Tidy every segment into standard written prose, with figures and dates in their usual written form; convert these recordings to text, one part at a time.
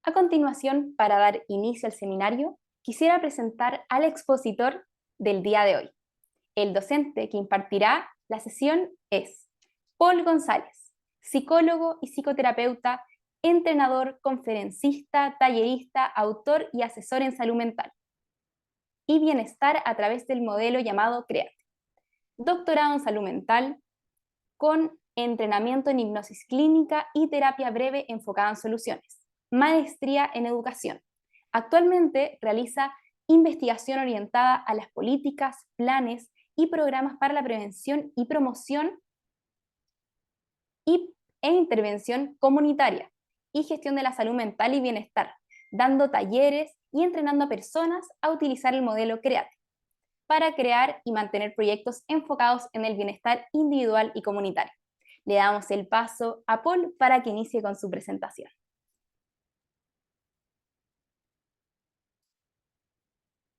A continuación, para dar inicio al seminario, quisiera presentar al expositor del día de hoy. El docente que impartirá la sesión es Paul González, psicólogo y psicoterapeuta, entrenador, conferencista, tallerista, autor y asesor en salud mental y bienestar a través del modelo llamado CREATE. Doctorado en salud mental con entrenamiento en hipnosis clínica y terapia breve enfocada en soluciones. Maestría en educación. Actualmente realiza investigación orientada a las políticas, planes y programas para la prevención y promoción e intervención comunitaria y gestión de la salud mental y bienestar, dando talleres y entrenando a personas a utilizar el modelo CREATE para crear y mantener proyectos enfocados en el bienestar individual y comunitario. Le damos el paso a Paul para que inicie con su presentación.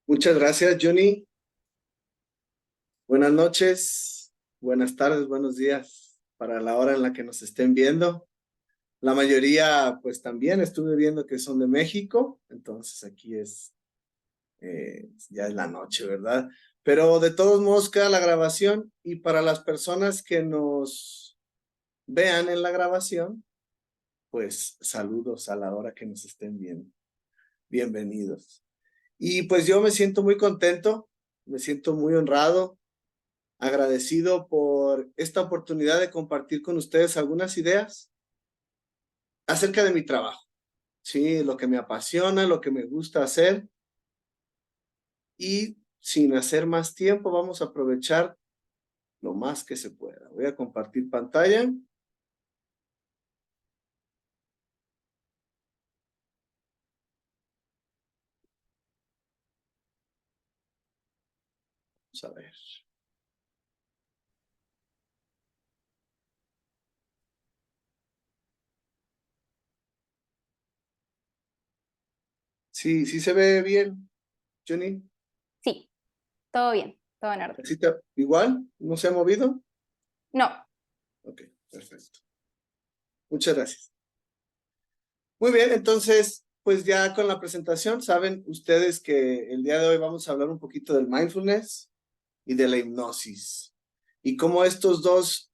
Muchas gracias, Johnny. Buenas noches, buenas tardes, buenos días para la hora en la que nos estén viendo. La mayoría, pues también estuve viendo que son de México, entonces aquí ya es la noche, ¿verdad? Pero de todos modos queda la grabación y para las personas que nos vean en la grabación, pues saludos a la hora que nos estén viendo. Bienvenidos. Y pues yo me siento muy contento, me siento muy honrado, agradecido por esta oportunidad de compartir con ustedes algunas ideas acerca de mi trabajo, ¿sí? Lo que me apasiona, lo que me gusta hacer. Y sin hacer más tiempo, vamos a aprovechar lo más que se pueda. Voy a compartir pantalla. Vamos a ver. Sí, sí se ve bien, Johnny. Sí, todo bien, todo en orden. ¿Igual? ¿No se ha movido? No. Ok, perfecto. Muchas gracias. Muy bien, entonces, pues ya con la presentación, saben ustedes que el día de hoy vamos a hablar un poquito del mindfulness y de la hipnosis. Y cómo estos dos,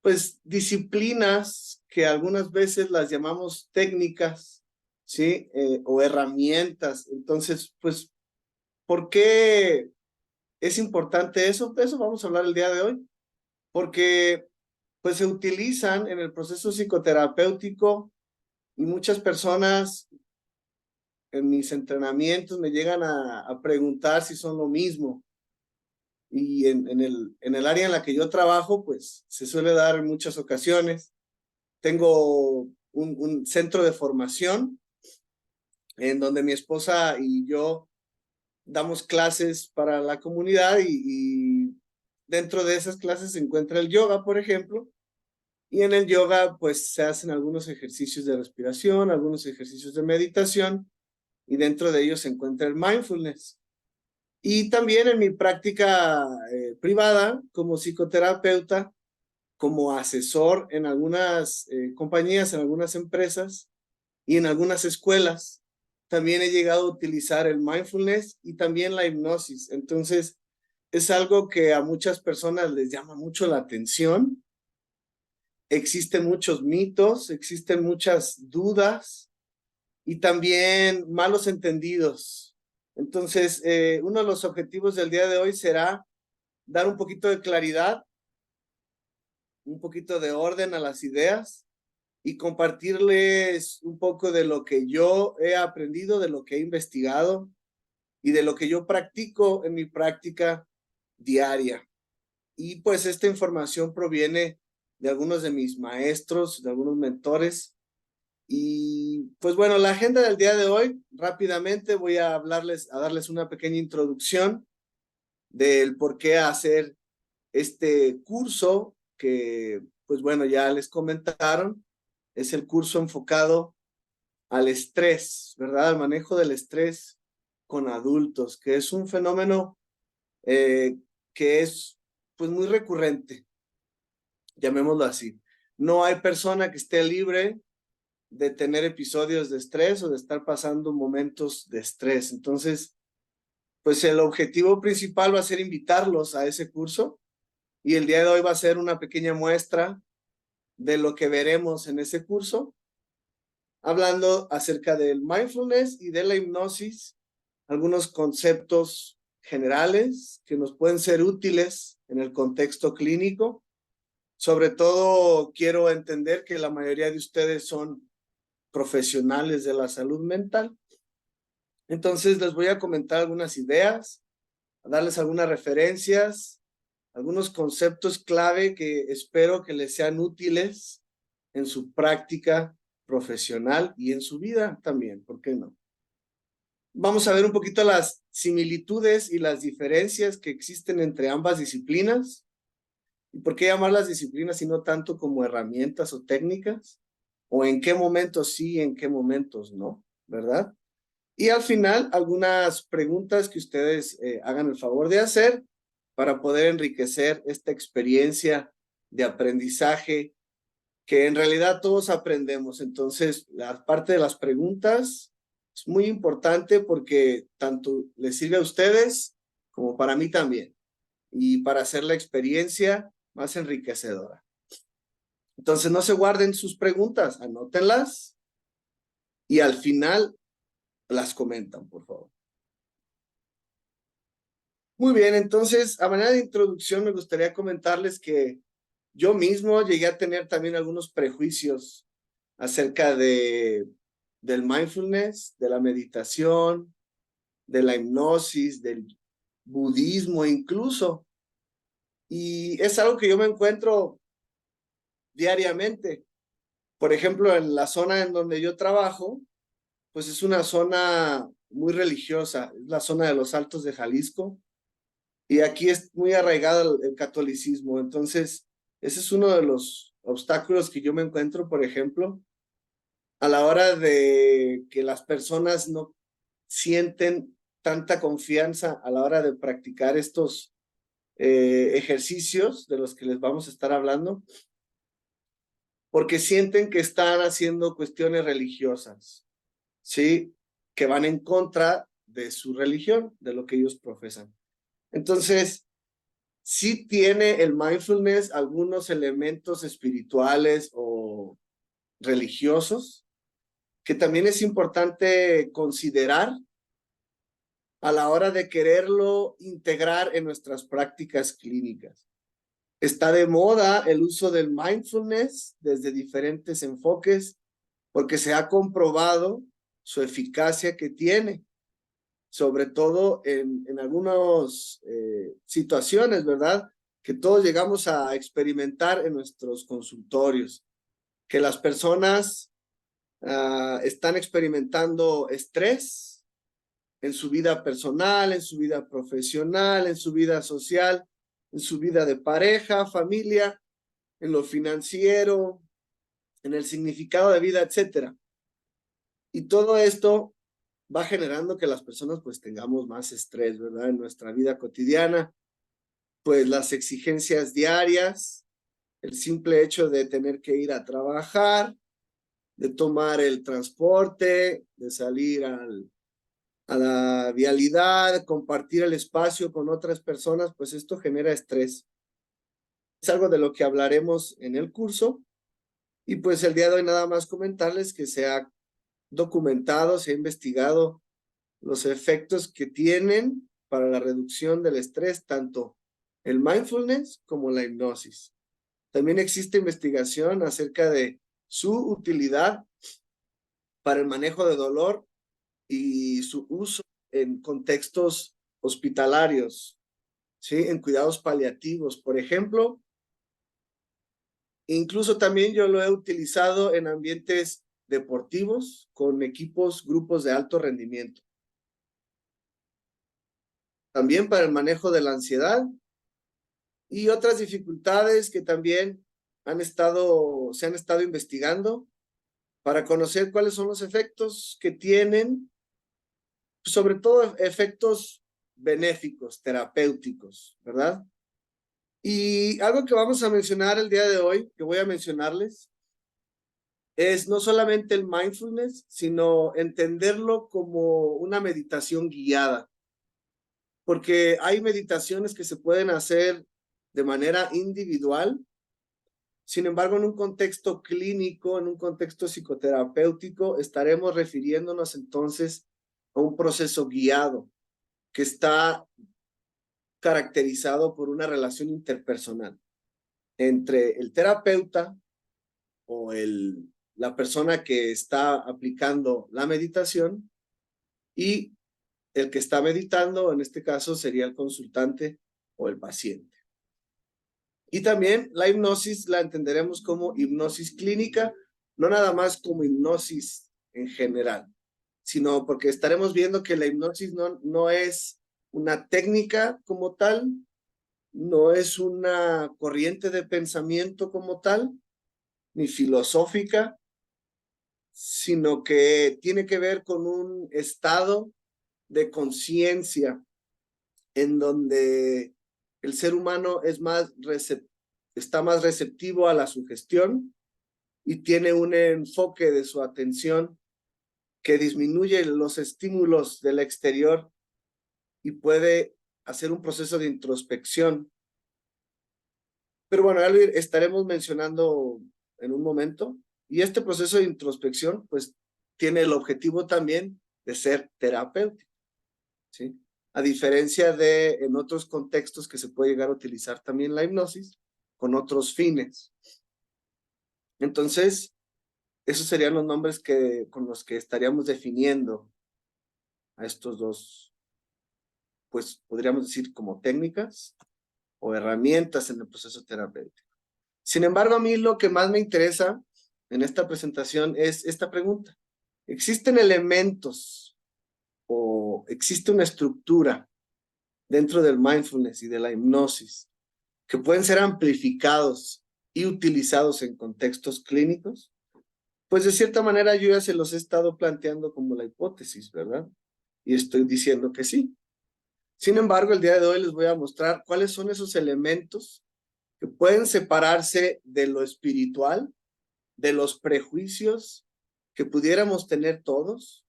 pues, disciplinas que algunas veces las llamamos técnicas, ¿sí? O herramientas. Entonces, pues, ¿por qué es importante eso? De eso vamos a hablar el día de hoy. Porque, pues, se utilizan en el proceso psicoterapéutico y muchas personas en mis entrenamientos me llegan a preguntar si son lo mismo. Y en el área en la que yo trabajo, pues se suele dar en muchas ocasiones. Tengo un centro de formación en donde mi esposa y yo damos clases para la comunidad y dentro de esas clases se encuentra el yoga, por ejemplo. Y en el yoga, pues se hacen algunos ejercicios de respiración, algunos ejercicios de meditación y dentro de ellos se encuentra el mindfulness. Y también en mi práctica privada como psicoterapeuta, como asesor en algunas compañías, en algunas empresas y en algunas escuelas, también he llegado a utilizar el mindfulness y también la hipnosis. Entonces, es algo que a muchas personas les llama mucho la atención. Existen muchos mitos, existen muchas dudas y también malos entendidos. Entonces, uno de los objetivos del día de hoy será dar un poquito de claridad, un poquito de orden a las ideas y compartirles un poco de lo que yo he aprendido, de lo que he investigado y de lo que yo practico en mi práctica diaria. Y pues esta información proviene de algunos de mis maestros, de algunos mentores. Y pues bueno, la agenda del día de hoy, rápidamente voy a darles una pequeña introducción del por qué hacer este curso que, pues bueno, ya les comentaron, es el curso enfocado al estrés, ¿verdad? Al manejo del estrés con adultos, que es un fenómeno que es pues muy recurrente, llamémoslo así. No hay persona que esté libre de tener episodios de estrés o de estar pasando momentos de estrés. Entonces, pues el objetivo principal va a ser invitarlos a ese curso y el día de hoy va a ser una pequeña muestra de lo que veremos en ese curso, hablando acerca del mindfulness y de la hipnosis, algunos conceptos generales que nos pueden ser útiles en el contexto clínico. Sobre todo, quiero entender que la mayoría de ustedes son profesionales de la salud mental. Entonces, les voy a comentar algunas ideas, a darles algunas referencias, algunos conceptos clave que espero que les sean útiles en su práctica profesional y en su vida también, ¿por qué no? Vamos a ver un poquito las similitudes y las diferencias que existen entre ambas disciplinas. ¿Y por qué llamarlas disciplinas y no tanto como herramientas o técnicas? ¿O en qué momentos sí y en qué momentos no? ¿Verdad? Y al final, algunas preguntas que ustedes hagan el favor de hacer para poder enriquecer esta experiencia de aprendizaje que en realidad todos aprendemos. Entonces, la parte de las preguntas es muy importante porque tanto les sirve a ustedes como para mí también y para hacer la experiencia más enriquecedora. Entonces, no se guarden sus preguntas, anótenlas y al final las comentan, por favor. Muy bien, entonces, a manera de introducción, me gustaría comentarles que yo mismo llegué a tener también algunos prejuicios acerca del mindfulness, de la meditación, de la hipnosis, del budismo incluso. Y es algo que yo me encuentro diariamente. Por ejemplo, en la zona en donde yo trabajo, pues es una zona muy religiosa, es la zona de los Altos de Jalisco, y aquí es muy arraigado el catolicismo. Entonces, ese es uno de los obstáculos que yo me encuentro, por ejemplo, a la hora de que las personas no sienten tanta confianza a la hora de practicar estos ejercicios de los que les vamos a estar hablando, porque sienten que están haciendo cuestiones religiosas, ¿sí? Que van en contra de su religión, de lo que ellos profesan. Entonces, sí tiene el mindfulness algunos elementos espirituales o religiosos que también es importante considerar a la hora de quererlo integrar en nuestras prácticas clínicas. Está de moda el uso del mindfulness desde diferentes enfoques porque se ha comprobado su eficacia que tiene, sobre todo en algunas situaciones, ¿verdad? Que todos llegamos a experimentar en nuestros consultorios, que las personas están experimentando estrés en su vida personal, en su vida profesional, en su vida social, en su vida de pareja, familia, en lo financiero, en el significado de vida, etcétera. Y todo esto va generando que las personas pues tengamos más estrés, ¿verdad? En nuestra vida cotidiana, pues las exigencias diarias, el simple hecho de tener que ir a trabajar, de tomar el transporte, de salir a la vialidad, compartir el espacio con otras personas, pues esto genera estrés. Es algo de lo que hablaremos en el curso y pues el día de hoy nada más comentarles que se ha documentado, se ha investigado los efectos que tienen para la reducción del estrés, tanto el mindfulness como la hipnosis. También existe investigación acerca de su utilidad para el manejo de dolor y su uso en contextos hospitalarios, ¿sí? En cuidados paliativos, por ejemplo. Incluso también yo lo he utilizado en ambientes deportivos con equipos, grupos de alto rendimiento. También para el manejo de la ansiedad y otras dificultades que también se han estado investigando para conocer cuáles son los efectos que tienen, sobre todo efectos benéficos, terapéuticos, ¿verdad? Y algo que vamos a mencionar el día de hoy, que voy a mencionarles, es no solamente el mindfulness, sino entenderlo como una meditación guiada. Porque hay meditaciones que se pueden hacer de manera individual. Sin embargo, en un contexto clínico, en un contexto psicoterapéutico, estaremos refiriéndonos entonces a un proceso guiado que está caracterizado por una relación interpersonal entre el terapeuta o la persona que está aplicando la meditación y el que está meditando, en este caso sería el consultante o el paciente. Y también la hipnosis la entenderemos como hipnosis clínica, no nada más como hipnosis en general, sino porque estaremos viendo que la hipnosis no es una técnica como tal, no es una corriente de pensamiento como tal, ni filosófica, sino que tiene que ver con un estado de conciencia en donde el ser humano está más receptivo a la sugestión y tiene un enfoque de su atención que disminuye los estímulos del exterior y puede hacer un proceso de introspección. Pero bueno, ya lo estaremos mencionando en un momento. Y este proceso de introspección, pues, tiene el objetivo también de ser terapéutico, ¿sí? A diferencia de en otros contextos que se puede llegar a utilizar también la hipnosis con otros fines. Entonces, esos serían los nombres con los que estaríamos definiendo a estos dos, pues podríamos decir como técnicas o herramientas en el proceso terapéutico. Sin embargo, a mí lo que más me interesa en esta presentación es esta pregunta. ¿Existen elementos o existe una estructura dentro del mindfulness y de la hipnosis que pueden ser amplificados y utilizados en contextos clínicos? Pues de cierta manera yo ya se los he estado planteando como la hipótesis, ¿verdad? Y estoy diciendo que sí. Sin embargo, el día de hoy les voy a mostrar cuáles son esos elementos que pueden separarse de lo espiritual, de los prejuicios que pudiéramos tener todos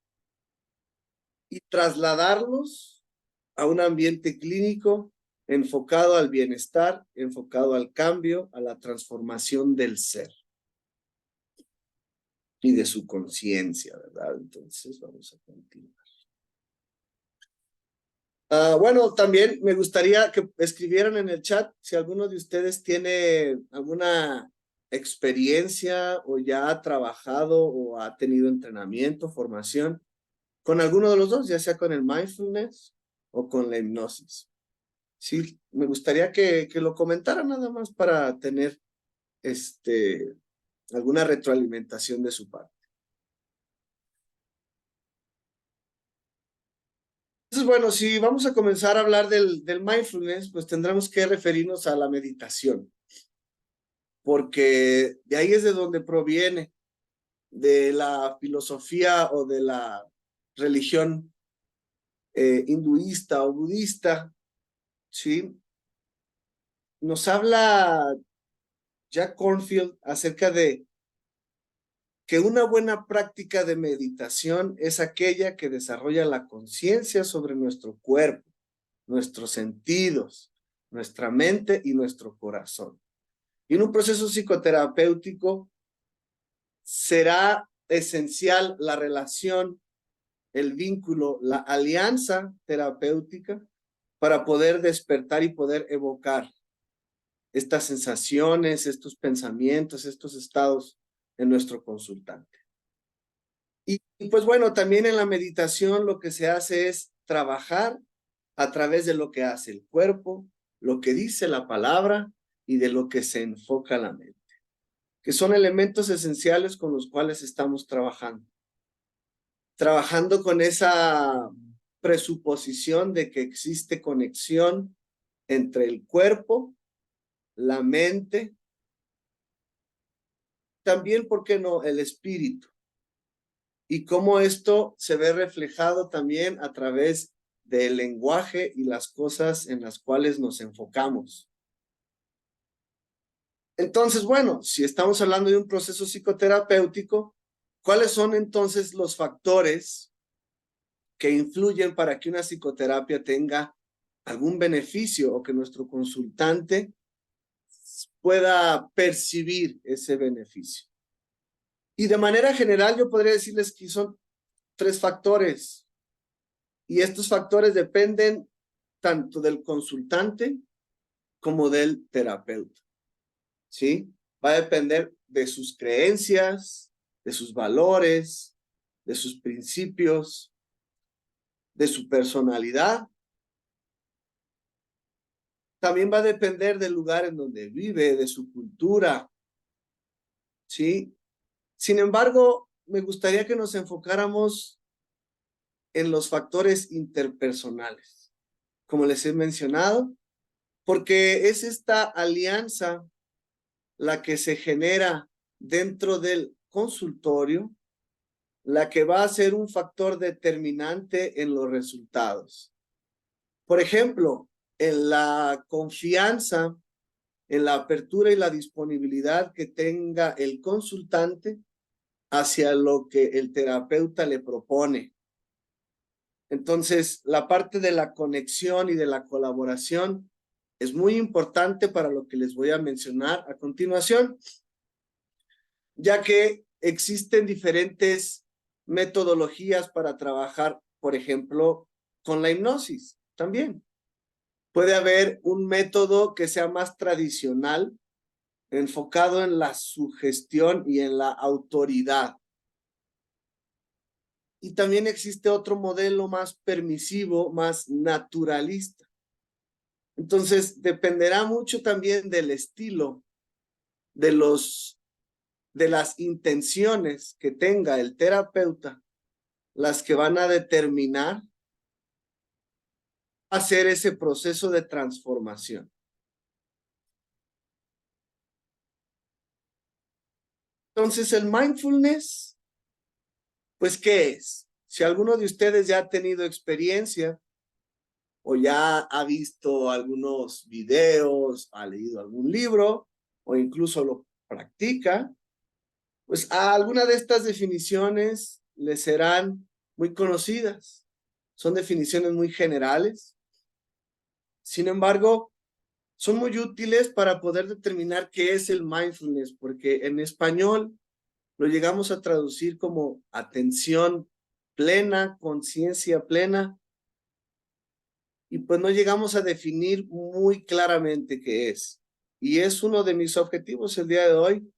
y trasladarlos a un ambiente clínico enfocado al bienestar, enfocado al cambio, a la transformación del ser y de su conciencia, ¿verdad? Entonces vamos a continuar. Bueno, también me gustaría que escribieran en el chat si alguno de ustedes tiene alguna experiencia o ya ha trabajado o ha tenido entrenamiento, formación con alguno de los dos, ya sea con el mindfulness o con la hipnosis. Sí, me gustaría que lo comentaran nada más para tener alguna retroalimentación de su parte. Entonces, bueno, si vamos a comenzar a hablar del mindfulness, pues tendremos que referirnos a la meditación, porque de ahí es de donde proviene, de la filosofía o de la religión hinduista o budista, ¿sí? Nos habla Jack Kornfield acerca de que una buena práctica de meditación es aquella que desarrolla la conciencia sobre nuestro cuerpo, nuestros sentidos, nuestra mente y nuestro corazón. Y en un proceso psicoterapéutico será esencial la relación, el vínculo, la alianza terapéutica para poder despertar y poder evocar estas sensaciones, estos pensamientos, estos estados en nuestro consultante. Y pues bueno, también en la meditación lo que se hace es trabajar a través de lo que hace el cuerpo, lo que dice la palabra y de lo que se enfoca la mente, que son elementos esenciales con los cuales estamos trabajando. Trabajando con esa presuposición de que existe conexión entre el cuerpo, la mente, también, ¿por qué no?, el espíritu. Y cómo esto se ve reflejado también a través del lenguaje y las cosas en las cuales nos enfocamos. Entonces, bueno, si estamos hablando de un proceso psicoterapéutico, ¿cuáles son entonces los factores que influyen para que una psicoterapia tenga algún beneficio o que nuestro consultante pueda percibir ese beneficio? Y de manera general yo podría decirles que son 3 factores, y estos factores dependen tanto del consultante como del terapeuta, ¿sí? Va a depender de sus creencias, de sus valores, de sus principios, de su personalidad. También va a depender del lugar en donde vive, de su cultura, ¿sí? Sin embargo, me gustaría que nos enfocáramos en los factores interpersonales, como les he mencionado, porque es esta alianza la que se genera dentro del consultorio, la que va a ser un factor determinante en los resultados. Por ejemplo, en la confianza, en la apertura y la disponibilidad que tenga el consultante hacia lo que el terapeuta le propone. Entonces, la parte de la conexión y de la colaboración es muy importante para lo que les voy a mencionar a continuación, ya que existen diferentes metodologías para trabajar, por ejemplo, con la hipnosis también. Puede haber un método que sea más tradicional, enfocado en la sugestión y en la autoridad. Y también existe otro modelo más permisivo, más naturalista. Entonces, dependerá mucho también del estilo, de las intenciones que tenga el terapeuta, las que van a determinar hacer ese proceso de transformación. Entonces, el mindfulness, pues, ¿qué es? Si alguno de ustedes ya ha tenido experiencia o ya ha visto algunos videos, ha leído algún libro o incluso lo practica, pues a alguna de estas definiciones les serán muy conocidas. Son definiciones muy generales. Sin embargo, son muy útiles para poder determinar qué es el mindfulness, porque en español lo llegamos a traducir como atención plena, conciencia plena, y pues no llegamos a definir muy claramente qué es. Y es uno de mis objetivos el día de hoy,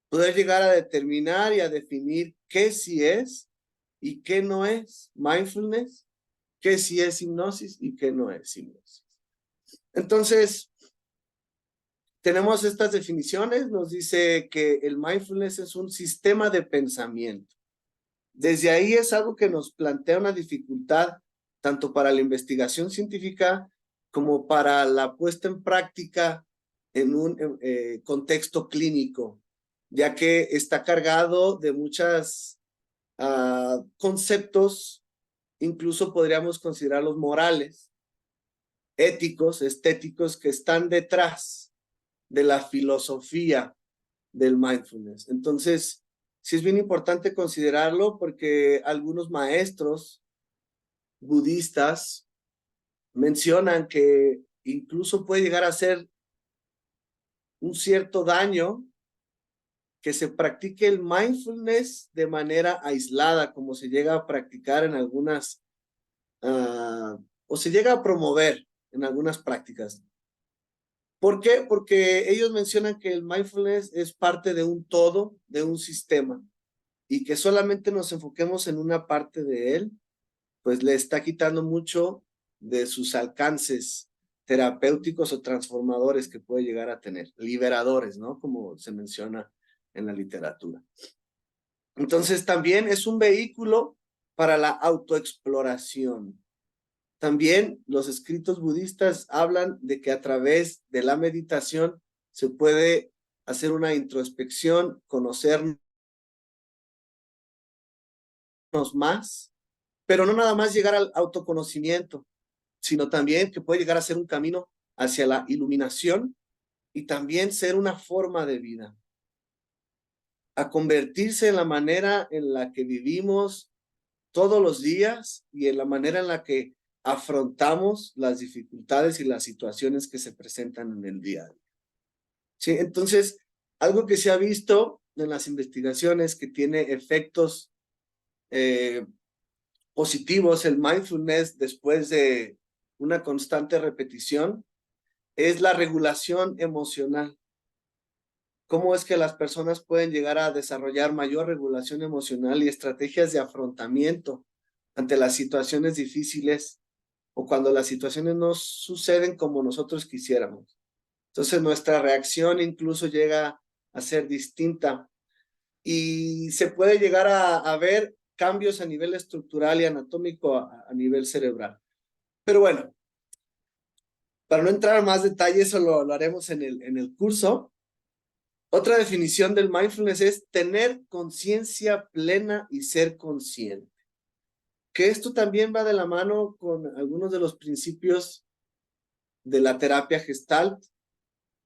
poder llegar a determinar y a definir qué sí es y qué no es mindfulness, qué sí es hipnosis y qué no es hipnosis. Entonces, tenemos estas definiciones, nos dice que el mindfulness es un sistema de pensamiento. Desde ahí es algo que nos plantea una dificultad tanto para la investigación científica como para la puesta en práctica en un contexto clínico, ya que está cargado de muchos conceptos, incluso podríamos considerarlos morales, éticos, estéticos, que están detrás de la filosofía del mindfulness. Entonces, sí es bien importante considerarlo porque algunos maestros budistas mencionan que incluso puede llegar a ser un cierto daño que se practique el mindfulness de manera aislada, como se llega a practicar en algunas, o se llega a promover en algunas prácticas. ¿Por qué? Porque ellos mencionan que el mindfulness es parte de un todo, de un sistema, y que solamente nos enfoquemos en una parte de él, pues le está quitando mucho de sus alcances terapéuticos o transformadores que puede llegar a tener, liberadores, ¿no? Como se menciona en la literatura. Entonces también es un vehículo para la autoexploración. También los escritos budistas hablan de que a través de la meditación se puede hacer una introspección, conocernos más, pero no nada más llegar al autoconocimiento, sino también que puede llegar a ser un camino hacia la iluminación y también ser una forma de vida, a convertirse en la manera en la que vivimos todos los días y en la manera en la que afrontamos las dificultades y las situaciones que se presentan en el día a día. ¿Sí? Entonces, algo que se ha visto en las investigaciones que tiene efectos positivos, el mindfulness, después de una constante repetición, es la regulación emocional. ¿Cómo es que las personas pueden llegar a desarrollar mayor regulación emocional y estrategias de afrontamiento ante las situaciones difíciles o cuando las situaciones no suceden como nosotros quisiéramos? Entonces nuestra reacción incluso llega a ser distinta y se puede llegar a ver cambios a nivel estructural y anatómico a nivel cerebral. Pero bueno, para no entrar en más detalle, eso lo haremos en el curso. Otra definición del mindfulness es tener conciencia plena y ser consciente. Que esto también va de la mano con algunos de los principios de la terapia Gestalt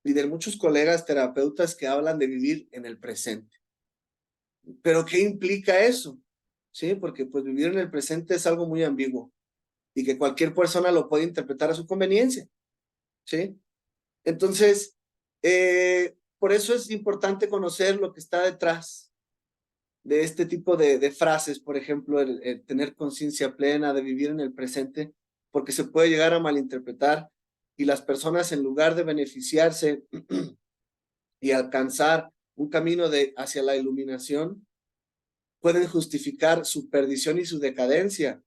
y de muchos colegas terapeutas que hablan de vivir en el presente. Pero ¿qué implica eso? Sí, porque pues vivir en el presente es algo muy ambiguo y que cualquier persona lo puede interpretar a su conveniencia. ¿Sí? Entonces, por eso es importante conocer lo que está detrás de este tipo de frases, por ejemplo, el tener conciencia plena, de vivir en el presente, porque se puede llegar a malinterpretar y las personas en lugar de beneficiarse y alcanzar un camino hacia la iluminación, pueden justificar su perdición y su decadencia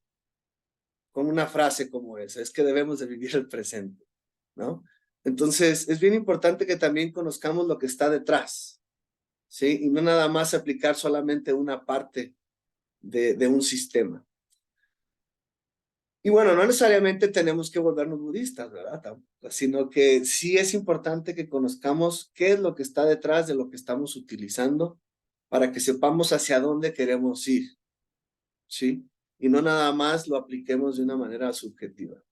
con una frase como esa, es que debemos de vivir el presente, ¿no? Entonces, es bien importante que también conozcamos lo que está detrás, ¿sí? Y no nada más aplicar solamente una parte de un sistema. Y bueno, no necesariamente tenemos que volvernos budistas, ¿verdad? Sino que sí es importante que conozcamos qué es lo que está detrás de lo que estamos utilizando para que sepamos hacia dónde queremos ir, ¿sí? Y no nada más lo apliquemos de una manera subjetiva.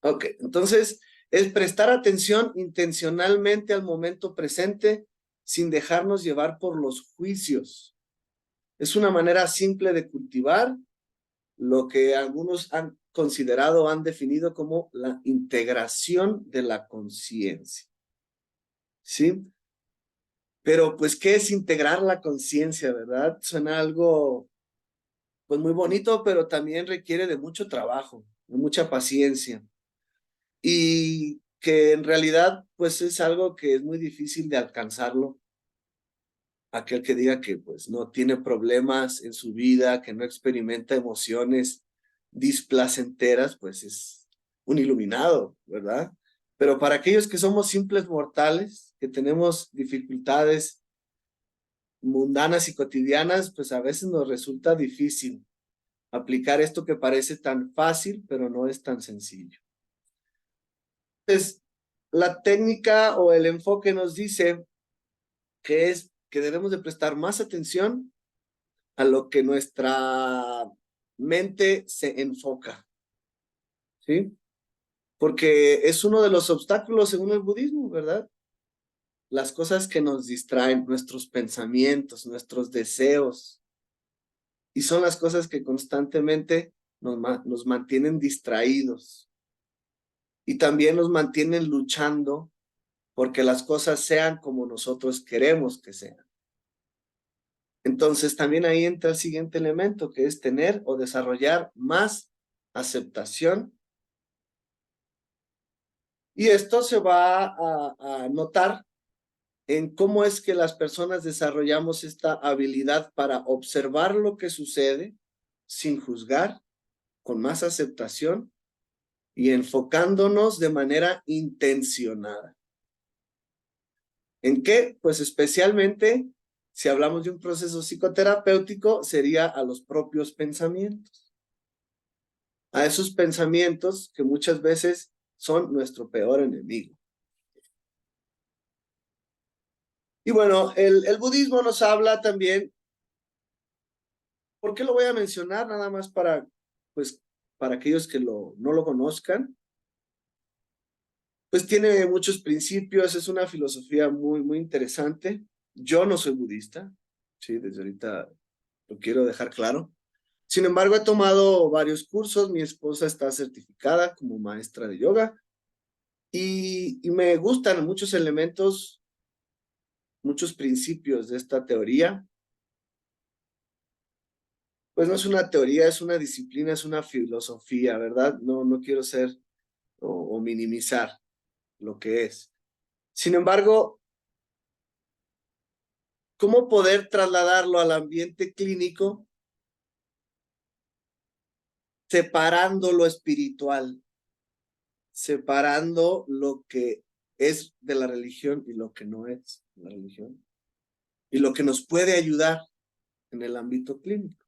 Ok, entonces es prestar atención intencionalmente al momento presente sin dejarnos llevar por los juicios. Es una manera simple de cultivar lo que algunos han considerado, han definido como la integración de la conciencia. ¿Sí? Pero pues, ¿qué es integrar la conciencia, verdad? Suena algo pues muy bonito, pero también requiere de mucho trabajo, de mucha paciencia. Y que en realidad pues es algo que es muy difícil de alcanzarlo. Aquel que diga que pues no tiene problemas en su vida, que no experimenta emociones displacenteras, pues es un iluminado, ¿verdad? Pero para aquellos que somos simples mortales, que tenemos dificultades mundanas y cotidianas, pues a veces nos resulta difícil aplicar esto que parece tan fácil, pero no es tan sencillo. Entonces, la técnica o el enfoque nos dice que es que debemos de prestar más atención a lo que nuestra mente se enfoca, ¿sí? Porque es uno de los obstáculos según el budismo, ¿verdad? Las cosas que nos distraen, nuestros pensamientos, nuestros deseos, y son las cosas que constantemente nos mantienen distraídos y también nos mantienen luchando porque las cosas sean como nosotros queremos que sean. Entonces también ahí entra el siguiente elemento, que es tener o desarrollar más aceptación. Y esto se va a notar en cómo es que las personas desarrollamos esta habilidad para observar lo que sucede sin juzgar, con más aceptación y enfocándonos de manera intencionada. ¿En qué? Pues especialmente si hablamos de un proceso psicoterapéutico, sería a los propios pensamientos. A esos pensamientos que muchas veces son nuestro peor enemigo. Y bueno, el budismo nos habla también. ¿Por qué lo voy a mencionar? Nada más para, pues, para aquellos que no lo conozcan. pues tiene muchos principios, es una filosofía muy, muy interesante. Yo no soy budista, sí, desde ahorita lo quiero dejar claro. Sin embargo, he tomado varios cursos, mi esposa está certificada como maestra de yoga y me gustan muchos elementos, muchos principios de esta teoría. Pues no es una teoría, es una disciplina, es una filosofía, ¿verdad? No quiero ser o minimizar lo que es. Sin embargo, ¿cómo poder trasladarlo al ambiente clínico separando lo espiritual, separando lo que es de la religión y lo que no es de la religión, y lo que nos puede ayudar en el ámbito clínico,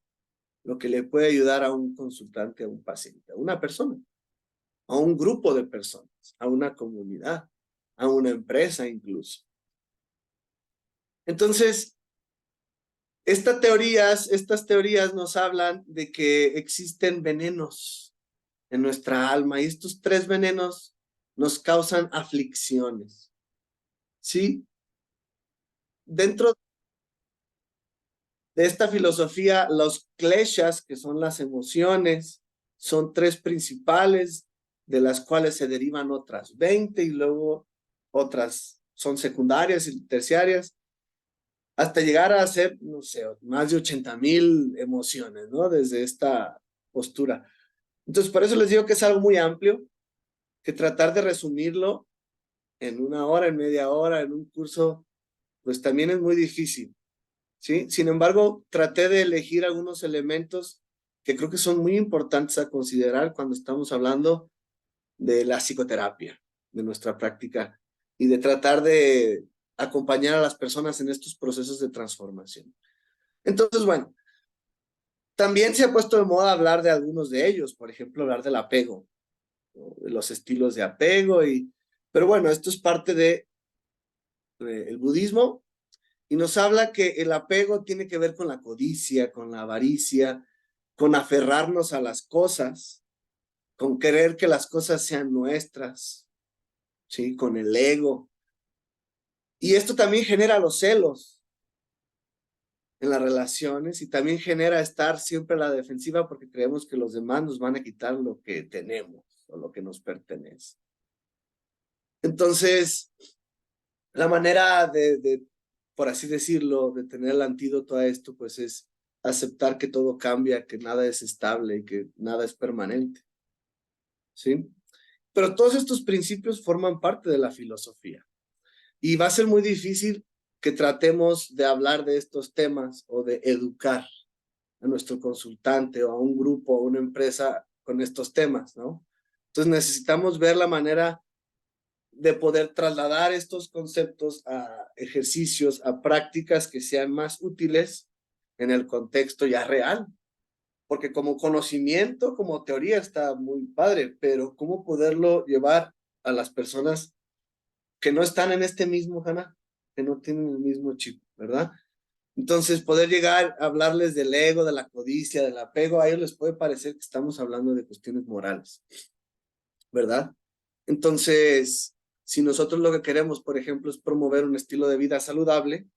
lo que le puede ayudar a un consultante, a un paciente, a una persona, a un grupo de personas, a una comunidad, a una empresa incluso? Entonces, estas teorías nos hablan de que existen venenos en nuestra alma y estos 3 venenos nos causan aflicciones, ¿sí? Dentro de esta filosofía, los kleshas, que son las emociones, son 3 principales, de las cuales se derivan otras 20 y luego otras son secundarias y terciarias, hasta llegar a ser, no sé, más de 80,000 emociones, ¿no? Desde esta postura. Entonces, por eso les digo que es algo muy amplio, que tratar de resumirlo en 1 hora, en media hora, en un curso, pues también es muy difícil, ¿sí? Sin embargo, traté de elegir algunos elementos que creo que son muy importantes a considerar cuando estamos hablando de la psicoterapia, de nuestra práctica y de tratar de acompañar a las personas en estos procesos de transformación. Entonces, bueno, también se ha puesto de moda hablar de algunos de ellos, por ejemplo, hablar del apego, ¿no? De los estilos de apego, pero bueno, esto es parte el budismo y nos habla que el apego tiene que ver con la codicia, con la avaricia, con aferrarnos a las cosas, con querer que las cosas sean nuestras, ¿sí? Con el ego. Y esto también genera los celos en las relaciones y también genera estar siempre a la defensiva porque creemos que los demás nos van a quitar lo que tenemos o lo que nos pertenece. Entonces, la manera por así decirlo, de tener el antídoto a esto, pues es aceptar que todo cambia, que nada es estable y que nada es permanente, ¿sí? Pero todos estos principios forman parte de la filosofía y va a ser muy difícil que tratemos de hablar de estos temas o de educar a nuestro consultante o a un grupo o a una empresa con estos temas, ¿no? Entonces necesitamos ver la manera de poder trasladar estos conceptos a ejercicios, a prácticas que sean más útiles en el contexto ya real. Porque como conocimiento, como teoría está muy padre, pero ¿cómo poderlo llevar a las personas que no están en este mismo canal, que no tienen el mismo chip, ¿verdad? Entonces, poder llegar a hablarles del ego, de la codicia, del apego, a ellos les puede parecer que estamos hablando de cuestiones morales, ¿verdad? Entonces, si nosotros lo que queremos, por ejemplo, es promover un estilo de vida saludable,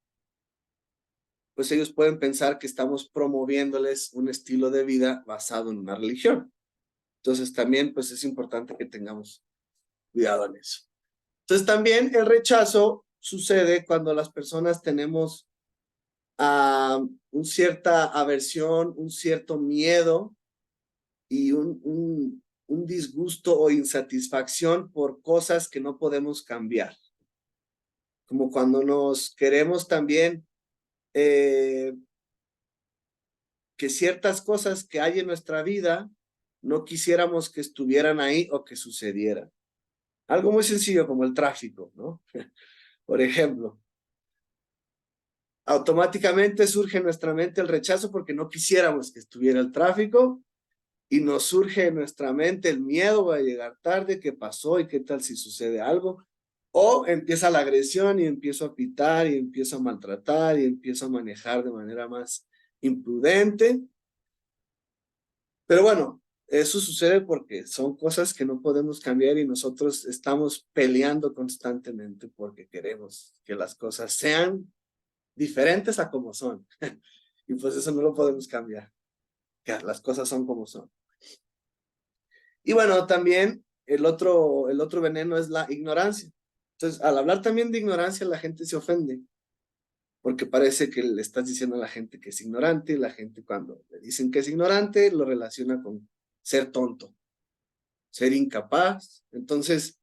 pues ellos pueden pensar que estamos promoviéndoles un estilo de vida basado en una religión. Entonces, también, pues es importante que tengamos cuidado en eso. Entonces, también el rechazo sucede cuando las personas tenemos una cierta aversión, un cierto miedo y un disgusto o insatisfacción por cosas que no podemos cambiar. Como cuando nos queremos también que ciertas cosas que hay en nuestra vida no quisiéramos que estuvieran ahí o que sucedieran. Algo muy sencillo como el tráfico, ¿no? Por ejemplo, automáticamente surge en nuestra mente el rechazo porque no quisiéramos que estuviera el tráfico y nos surge en nuestra mente el miedo a llegar tarde, qué pasó y qué tal si sucede algo. O empieza la agresión y empiezo a pitar y empiezo a maltratar y empiezo a manejar de manera más imprudente. Pero bueno, eso sucede porque son cosas que no podemos cambiar y nosotros estamos peleando constantemente porque queremos que las cosas sean diferentes a como son. Y pues eso no lo podemos cambiar. Que las cosas son como son. Y bueno, también el otro veneno es la ignorancia. Entonces, al hablar también de ignorancia, la gente se ofende. Porque parece que le estás diciendo a la gente que es ignorante, y la gente cuando le dicen que es ignorante, lo relaciona con ser tonto, ser incapaz. Entonces,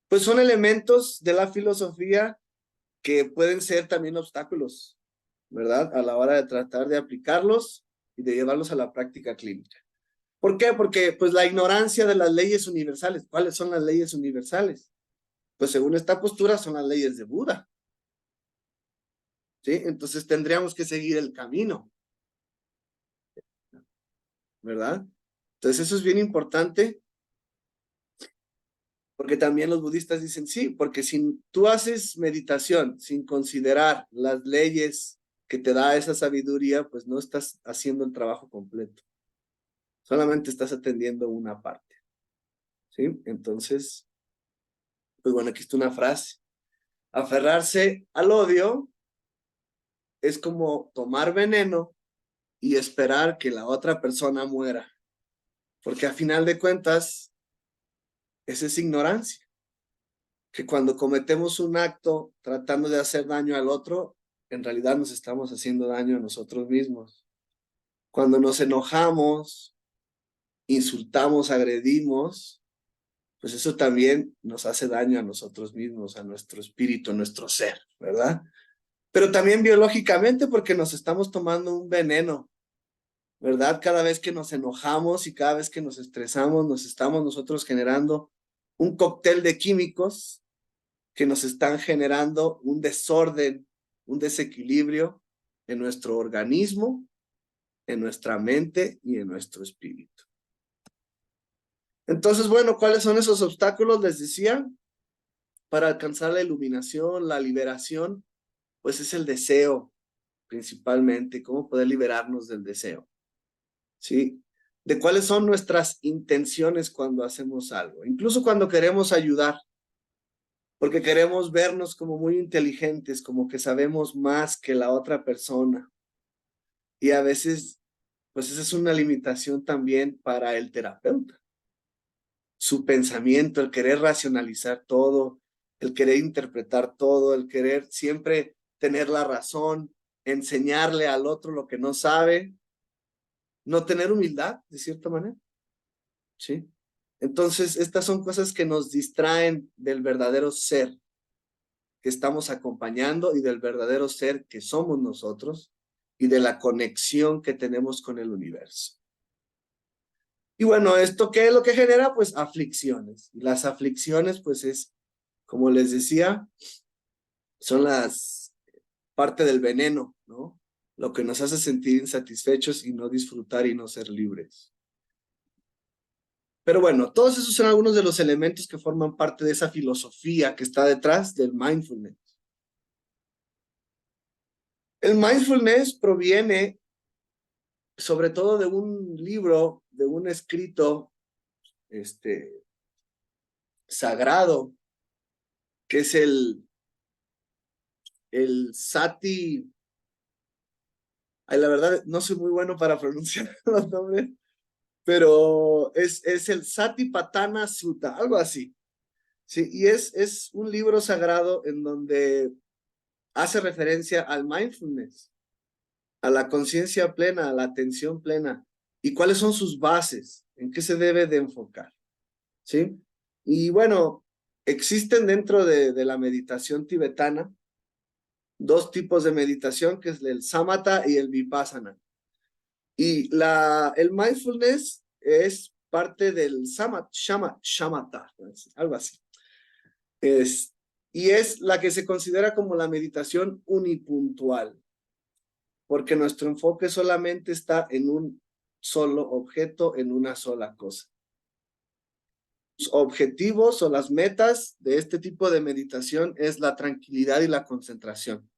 pues son elementos de la filosofía que pueden ser también obstáculos, ¿verdad? A la hora de tratar de aplicarlos y de llevarlos a la práctica clínica. ¿Por qué? Porque pues la ignorancia de las leyes universales. ¿Cuáles son las leyes universales? Pues según esta postura son las leyes de Buda. ¿Sí? Entonces tendríamos que seguir el camino, ¿verdad? Entonces eso es bien importante porque también los budistas dicen sí, porque si tú haces meditación sin considerar las leyes que te da esa sabiduría, pues no estás haciendo el trabajo completo. Solamente estás atendiendo una parte. ¿Sí? Entonces, pues bueno, aquí está una frase. Aferrarse al odio es como tomar veneno y esperar que la otra persona muera. Porque a final de cuentas, esa es ignorancia. Que cuando cometemos un acto tratando de hacer daño al otro, en realidad nos estamos haciendo daño a nosotros mismos. Cuando nos enojamos, insultamos, agredimos, pues eso también nos hace daño a nosotros mismos, a nuestro espíritu, a nuestro ser, ¿verdad? Pero también biológicamente porque nos estamos tomando un veneno, ¿verdad? Cada vez que nos enojamos y cada vez que nos estresamos, nos estamos nosotros generando un cóctel de químicos que nos están generando un desorden, un desequilibrio en nuestro organismo, en nuestra mente y en nuestro espíritu. Entonces, bueno, ¿cuáles son esos obstáculos? Les decía, para alcanzar la iluminación, la liberación, pues es el deseo principalmente, cómo poder liberarnos del deseo, ¿sí? De cuáles son nuestras intenciones cuando hacemos algo, incluso cuando queremos ayudar, porque queremos vernos como muy inteligentes, como que sabemos más que la otra persona. Y a veces, pues esa es una limitación también para el terapeuta. Su pensamiento, el querer racionalizar todo, el querer interpretar todo, el querer siempre tener la razón, enseñarle al otro lo que no sabe, no tener humildad, de cierta manera. ¿Sí? Entonces, estas son cosas que nos distraen del verdadero ser que estamos acompañando y del verdadero ser que somos nosotros y de la conexión que tenemos con el universo. Y bueno, ¿esto qué es lo que genera? Pues aflicciones. Y las aflicciones, pues es, como les decía, son las parte del veneno, ¿no? Lo que nos hace sentir insatisfechos y no disfrutar y no ser libres. Pero bueno, todos esos son algunos de los elementos que forman parte de esa filosofía que está detrás del mindfulness. El mindfulness proviene sobre todo de un libro, de un escrito sagrado, que es el Sati. Ay, la verdad, no soy muy bueno para pronunciar los nombres, pero es el Satipatthana Sutta, algo así. Sí, y es un libro sagrado en donde hace referencia al mindfulness, a la conciencia plena, a la atención plena, y cuáles son sus bases, en qué se debe de enfocar, ¿sí? Y bueno, existen dentro de la meditación tibetana dos tipos de meditación, que es el samatha y el vipassana. Y el mindfulness es parte del shamatha, algo así. Y es la que se considera como la meditación unipuntual, porque nuestro enfoque solamente está en un solo objeto, en una sola cosa. Los objetivos o las metas de este tipo de meditación es la tranquilidad y la concentración.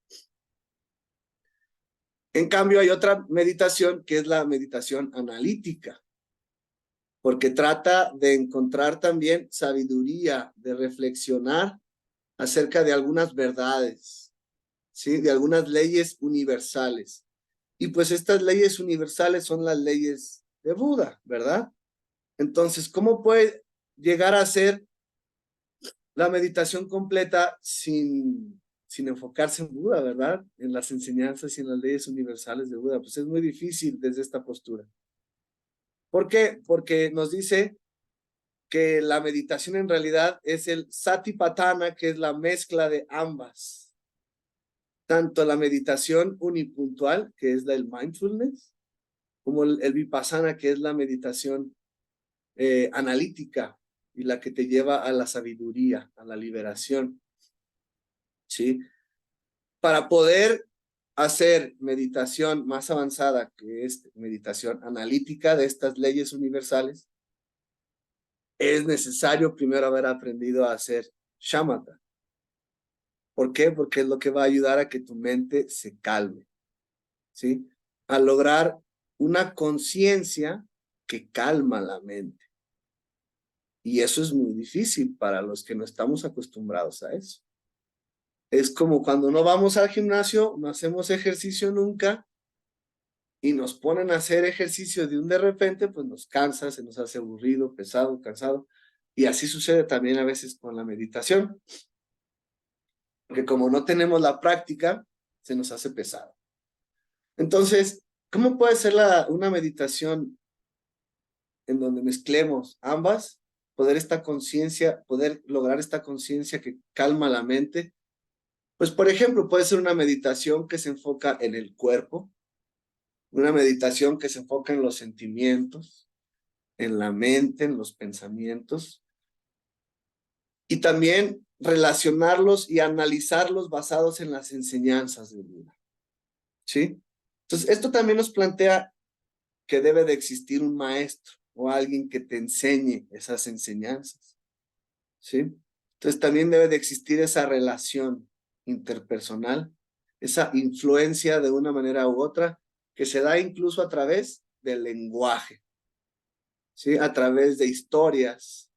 En cambio, hay otra meditación que es la meditación analítica, porque trata de encontrar también sabiduría, de reflexionar acerca de algunas verdades, ¿sí? De algunas leyes universales. Y pues estas leyes universales son las leyes de Buda, ¿verdad? Entonces, ¿cómo puede llegar a ser la meditación completa sin enfocarse en Buda, ¿verdad? En las enseñanzas y en las leyes universales de Buda? Pues es muy difícil desde esta postura. ¿Por qué? Porque nos dice que la meditación en realidad es el satipatthana, que es la mezcla de ambas. Tanto la meditación unipuntual, que es la del mindfulness, como el vipassana, que es la meditación analítica y la que te lleva a la sabiduría, a la liberación. ¿Sí? Para poder hacer meditación más avanzada, que es meditación analítica de estas leyes universales, es necesario primero haber aprendido a hacer shamatha. ¿Por qué? Porque es lo que va a ayudar a que tu mente se calme, ¿sí? A lograr una conciencia que calma la mente. Y eso es muy difícil para los que no estamos acostumbrados a eso. Es como cuando no vamos al gimnasio, no hacemos ejercicio nunca y nos ponen a hacer ejercicio de repente, pues nos cansa, se nos hace aburrido, pesado, cansado. Y así sucede también a veces con la meditación. Porque como no tenemos la práctica, se nos hace pesado. Entonces, ¿cómo puede ser una meditación en donde mezclemos ambas? Poder lograr esta conciencia que calma la mente. Pues, por ejemplo, puede ser una meditación que se enfoca en el cuerpo, una meditación que se enfoca en los sentimientos, en la mente, en los pensamientos, y también relacionarlos y analizarlos basados en las enseñanzas de Buda. ¿Sí? Entonces, esto también nos plantea que debe de existir un maestro o alguien que te enseñe esas enseñanzas. ¿Sí? Entonces, también debe de existir esa relación interpersonal, esa influencia de una manera u otra, que se da incluso a través del lenguaje, ¿sí? A través de historias,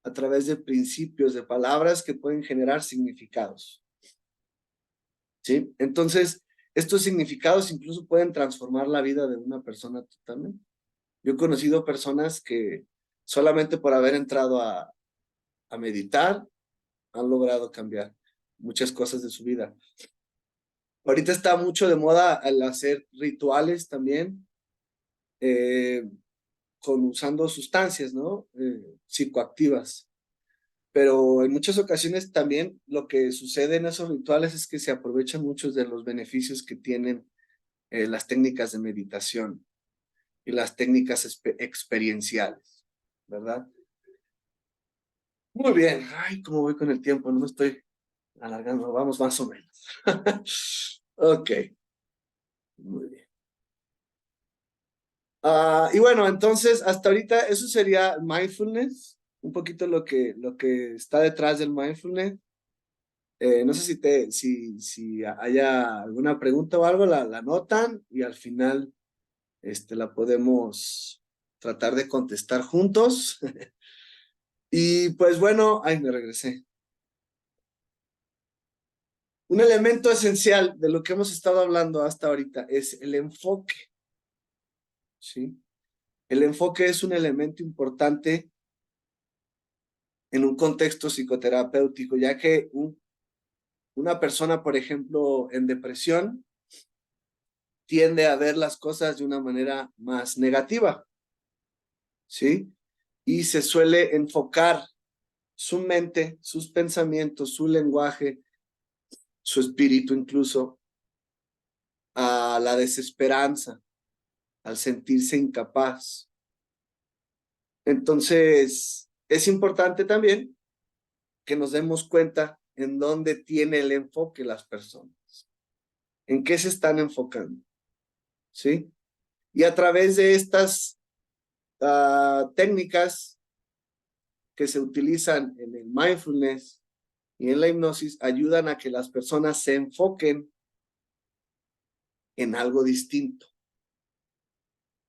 a través de principios, de palabras que pueden generar significados. ¿Sí? Entonces, estos significados incluso pueden transformar la vida de una persona totalmente. Yo he conocido personas que solamente por haber entrado a meditar han logrado cambiar muchas cosas de su vida. Ahorita está mucho de moda el hacer rituales también, usando sustancias, ¿no? Psicoactivas. Pero en muchas ocasiones también lo que sucede en esos rituales es que se aprovechan muchos de los beneficios que tienen las técnicas de meditación y las técnicas experienciales, ¿verdad? Muy bien. Ay, ¿cómo voy con el tiempo? No me estoy alargando, vamos más o menos. Ok, muy bien. Y bueno, entonces hasta ahorita eso sería mindfulness, un poquito lo que está detrás del mindfulness. No sé si haya alguna pregunta o algo, la anotan y al final la podemos tratar de contestar juntos. Y pues bueno, ay, me regresé. Un elemento esencial de lo que hemos estado hablando hasta ahorita es el enfoque, ¿sí? El enfoque es un elemento importante en un contexto psicoterapéutico, ya que una persona, por ejemplo, en depresión, tiende a ver las cosas de una manera más negativa, ¿sí? Y se suele enfocar su mente, sus pensamientos, su lenguaje, su espíritu incluso, a la desesperanza, al sentirse incapaz. Entonces, es importante también que nos demos cuenta en dónde tiene el enfoque las personas, en qué se están enfocando, ¿sí? Y a través de estas técnicas que se utilizan en el mindfulness y en la hipnosis, ayudan a que las personas se enfoquen en algo distinto,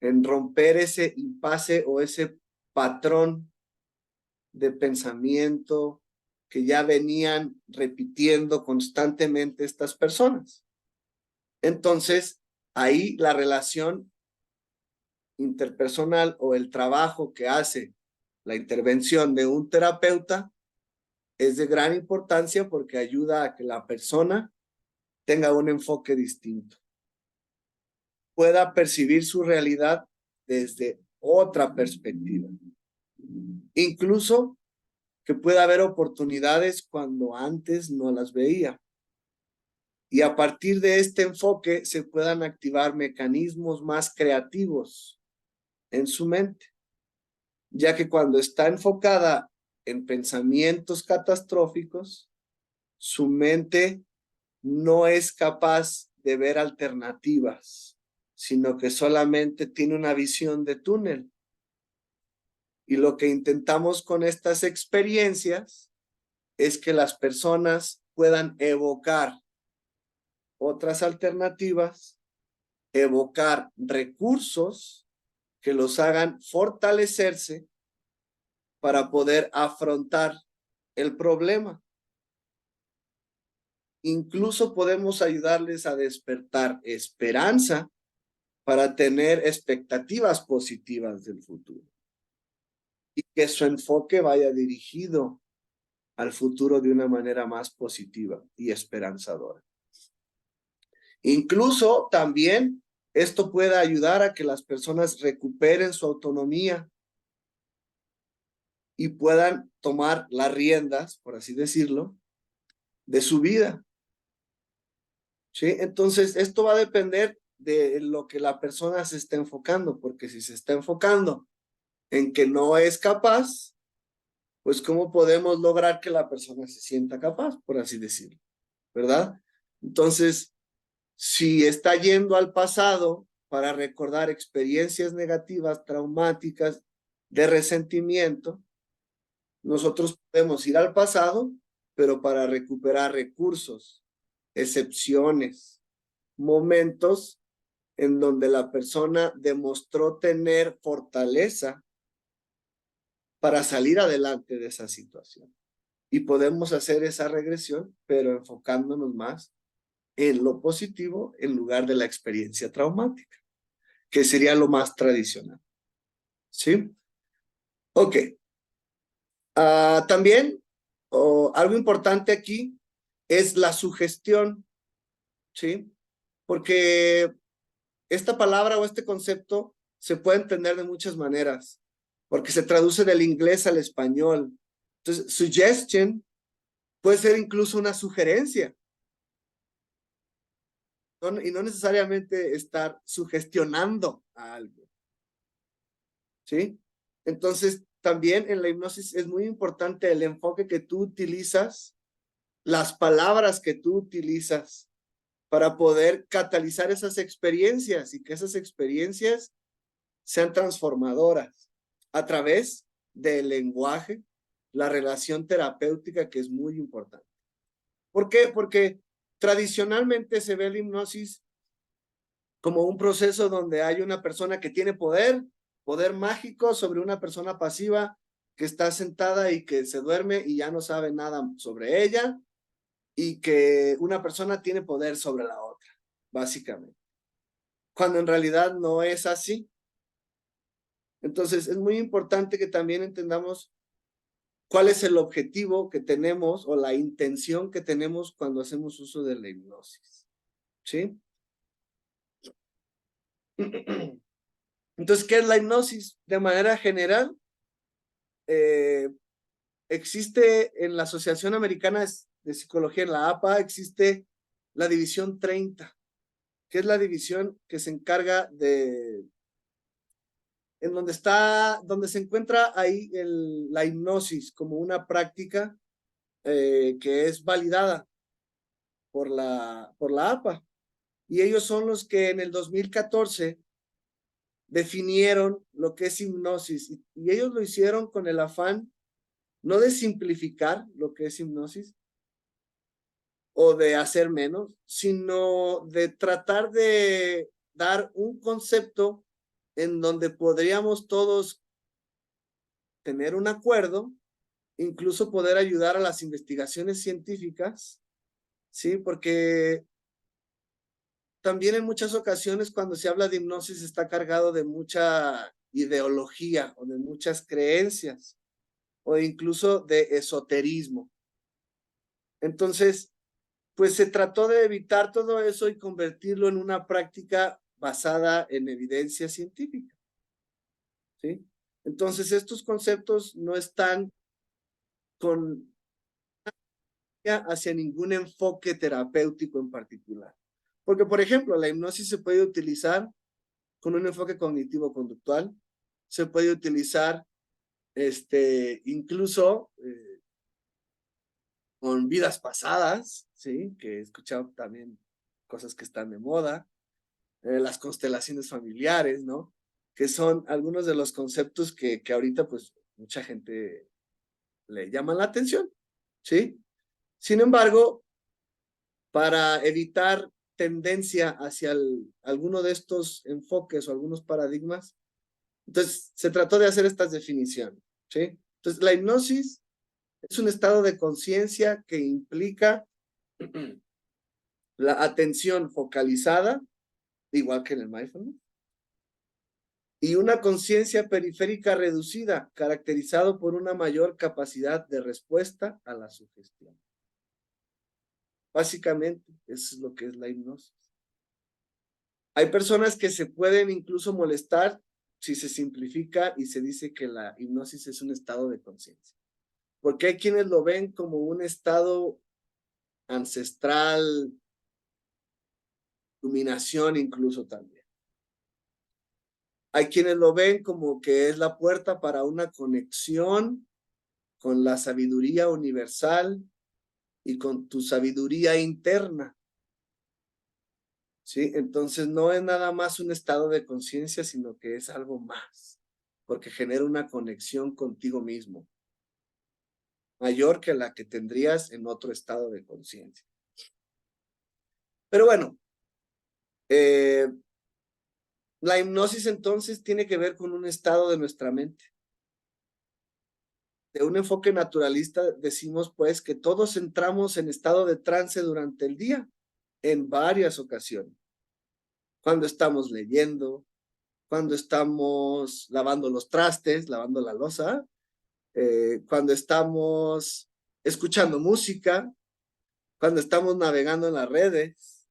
en romper ese impasse o ese patrón de pensamiento que ya venían repitiendo constantemente estas personas. Entonces, ahí la relación interpersonal o el trabajo que hace la intervención de un terapeuta es de gran importancia porque ayuda a que la persona tenga un enfoque distinto, pueda percibir su realidad desde otra perspectiva, incluso que pueda haber oportunidades cuando antes no las veía. Y a partir de este enfoque se puedan activar mecanismos más creativos en su mente, ya que cuando está enfocada en pensamientos catastróficos, su mente no es capaz de ver alternativas, sino que solamente tiene una visión de túnel. Y lo que intentamos con estas experiencias es que las personas puedan evocar otras alternativas, evocar recursos que los hagan fortalecerse para poder afrontar el problema. Incluso podemos ayudarles a despertar esperanza para tener expectativas positivas del futuro y que su enfoque vaya dirigido al futuro de una manera más positiva y esperanzadora. Incluso también esto puede ayudar a que las personas recuperen su autonomía y puedan tomar las riendas, por así decirlo, de su vida. ¿Sí? Entonces, esto va a depender de lo que la persona se esté enfocando, porque si se está enfocando en que no es capaz, pues ¿cómo podemos lograr que la persona se sienta capaz, por así decirlo? ¿Verdad? Entonces, si está yendo al pasado para recordar experiencias negativas, traumáticas, de resentimiento, nosotros podemos ir al pasado, pero para recuperar recursos, excepciones, momentos en donde la persona demostró tener fortaleza para salir adelante de esa situación. Y podemos hacer esa regresión, pero enfocándonos más en lo positivo en lugar de la experiencia traumática, que sería lo más tradicional. ¿Sí? Ok. También algo importante aquí es la sugestión, ¿sí? Porque esta palabra o este concepto se puede entender de muchas maneras, porque se traduce del inglés al español. Entonces, suggestion puede ser incluso una sugerencia, y no necesariamente estar sugestionando a algo, ¿sí? Entonces, también en la hipnosis es muy importante el enfoque que tú utilizas, las palabras que tú utilizas para poder catalizar esas experiencias y que esas experiencias sean transformadoras a través del lenguaje, la relación terapéutica, que es muy importante. ¿Por qué? Porque tradicionalmente se ve la hipnosis como un proceso donde hay una persona que tiene poder mágico sobre una persona pasiva que está sentada y que se duerme y ya no sabe nada sobre ella, y que una persona tiene poder sobre la otra, básicamente. Cuando en realidad no es así. Entonces es muy importante que también entendamos cuál es el objetivo que tenemos o la intención que tenemos cuando hacemos uso de la hipnosis. ¿Sí? Entonces, ¿qué es la hipnosis? De manera general, existe en la Asociación Americana de Psicología, en la APA, existe la División 30, que es la división que se encarga de, en donde se encuentra ahí la hipnosis como una práctica que es validada por la APA. Y ellos son los que en el 2014 definieron lo que es hipnosis. Y ellos lo hicieron con el afán no de simplificar lo que es hipnosis o de hacer menos, sino de tratar de dar un concepto en donde podríamos todos tener un acuerdo, incluso poder ayudar a las investigaciones científicas, ¿sí? Porque también en muchas ocasiones cuando se habla de hipnosis está cargado de mucha ideología o de muchas creencias o incluso de esoterismo. Entonces, pues se trató de evitar todo eso y convertirlo en una práctica basada en evidencia científica, ¿sí? Entonces, estos conceptos no están con hacia ningún enfoque terapéutico en particular. Porque, por ejemplo, la hipnosis se puede utilizar con un enfoque cognitivo-conductual, se puede utilizar incluso con vidas pasadas, ¿sí? Que he escuchado también cosas que están de moda, las constelaciones familiares, ¿no? Que son algunos de los conceptos que ahorita pues mucha gente le llama la atención, ¿sí? Sin embargo, para evitar tendencia hacia alguno de estos enfoques o algunos paradigmas, entonces se trató de hacer estas definiciones, ¿sí? Entonces, la hipnosis es un estado de conciencia que implica la atención focalizada, igual que en el mindfulness, y una conciencia periférica reducida, caracterizado por una mayor capacidad de respuesta a la sugestión. Básicamente, eso es lo que es la hipnosis. Hay personas que se pueden incluso molestar si se simplifica y se dice que la hipnosis es un estado de conciencia. Porque hay quienes lo ven como un estado ancestral, iluminación incluso también. Hay quienes lo ven como que es la puerta para una conexión con la sabiduría universal y con tu sabiduría interna. ¿Sí? Entonces no es nada más un estado de conciencia, sino que es algo más, porque genera una conexión contigo mismo, mayor que la que tendrías en otro estado de conciencia. Pero bueno, la hipnosis entonces tiene que ver con un estado de nuestra mente. De un enfoque naturalista decimos pues que todos entramos en estado de trance durante el día, en varias ocasiones. Cuando estamos leyendo, cuando estamos lavando los trastes, lavando la loza, cuando estamos escuchando música, cuando estamos navegando en las redes,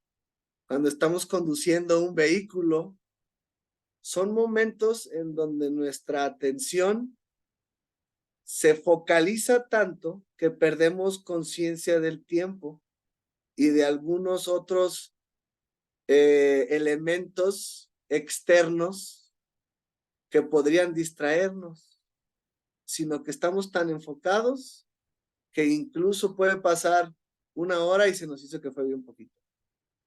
cuando estamos conduciendo un vehículo. Son momentos en donde nuestra atención se focaliza tanto que perdemos conciencia del tiempo y de algunos otros elementos externos que podrían distraernos, sino que estamos tan enfocados que incluso puede pasar una hora y se nos hizo que fue bien poquito.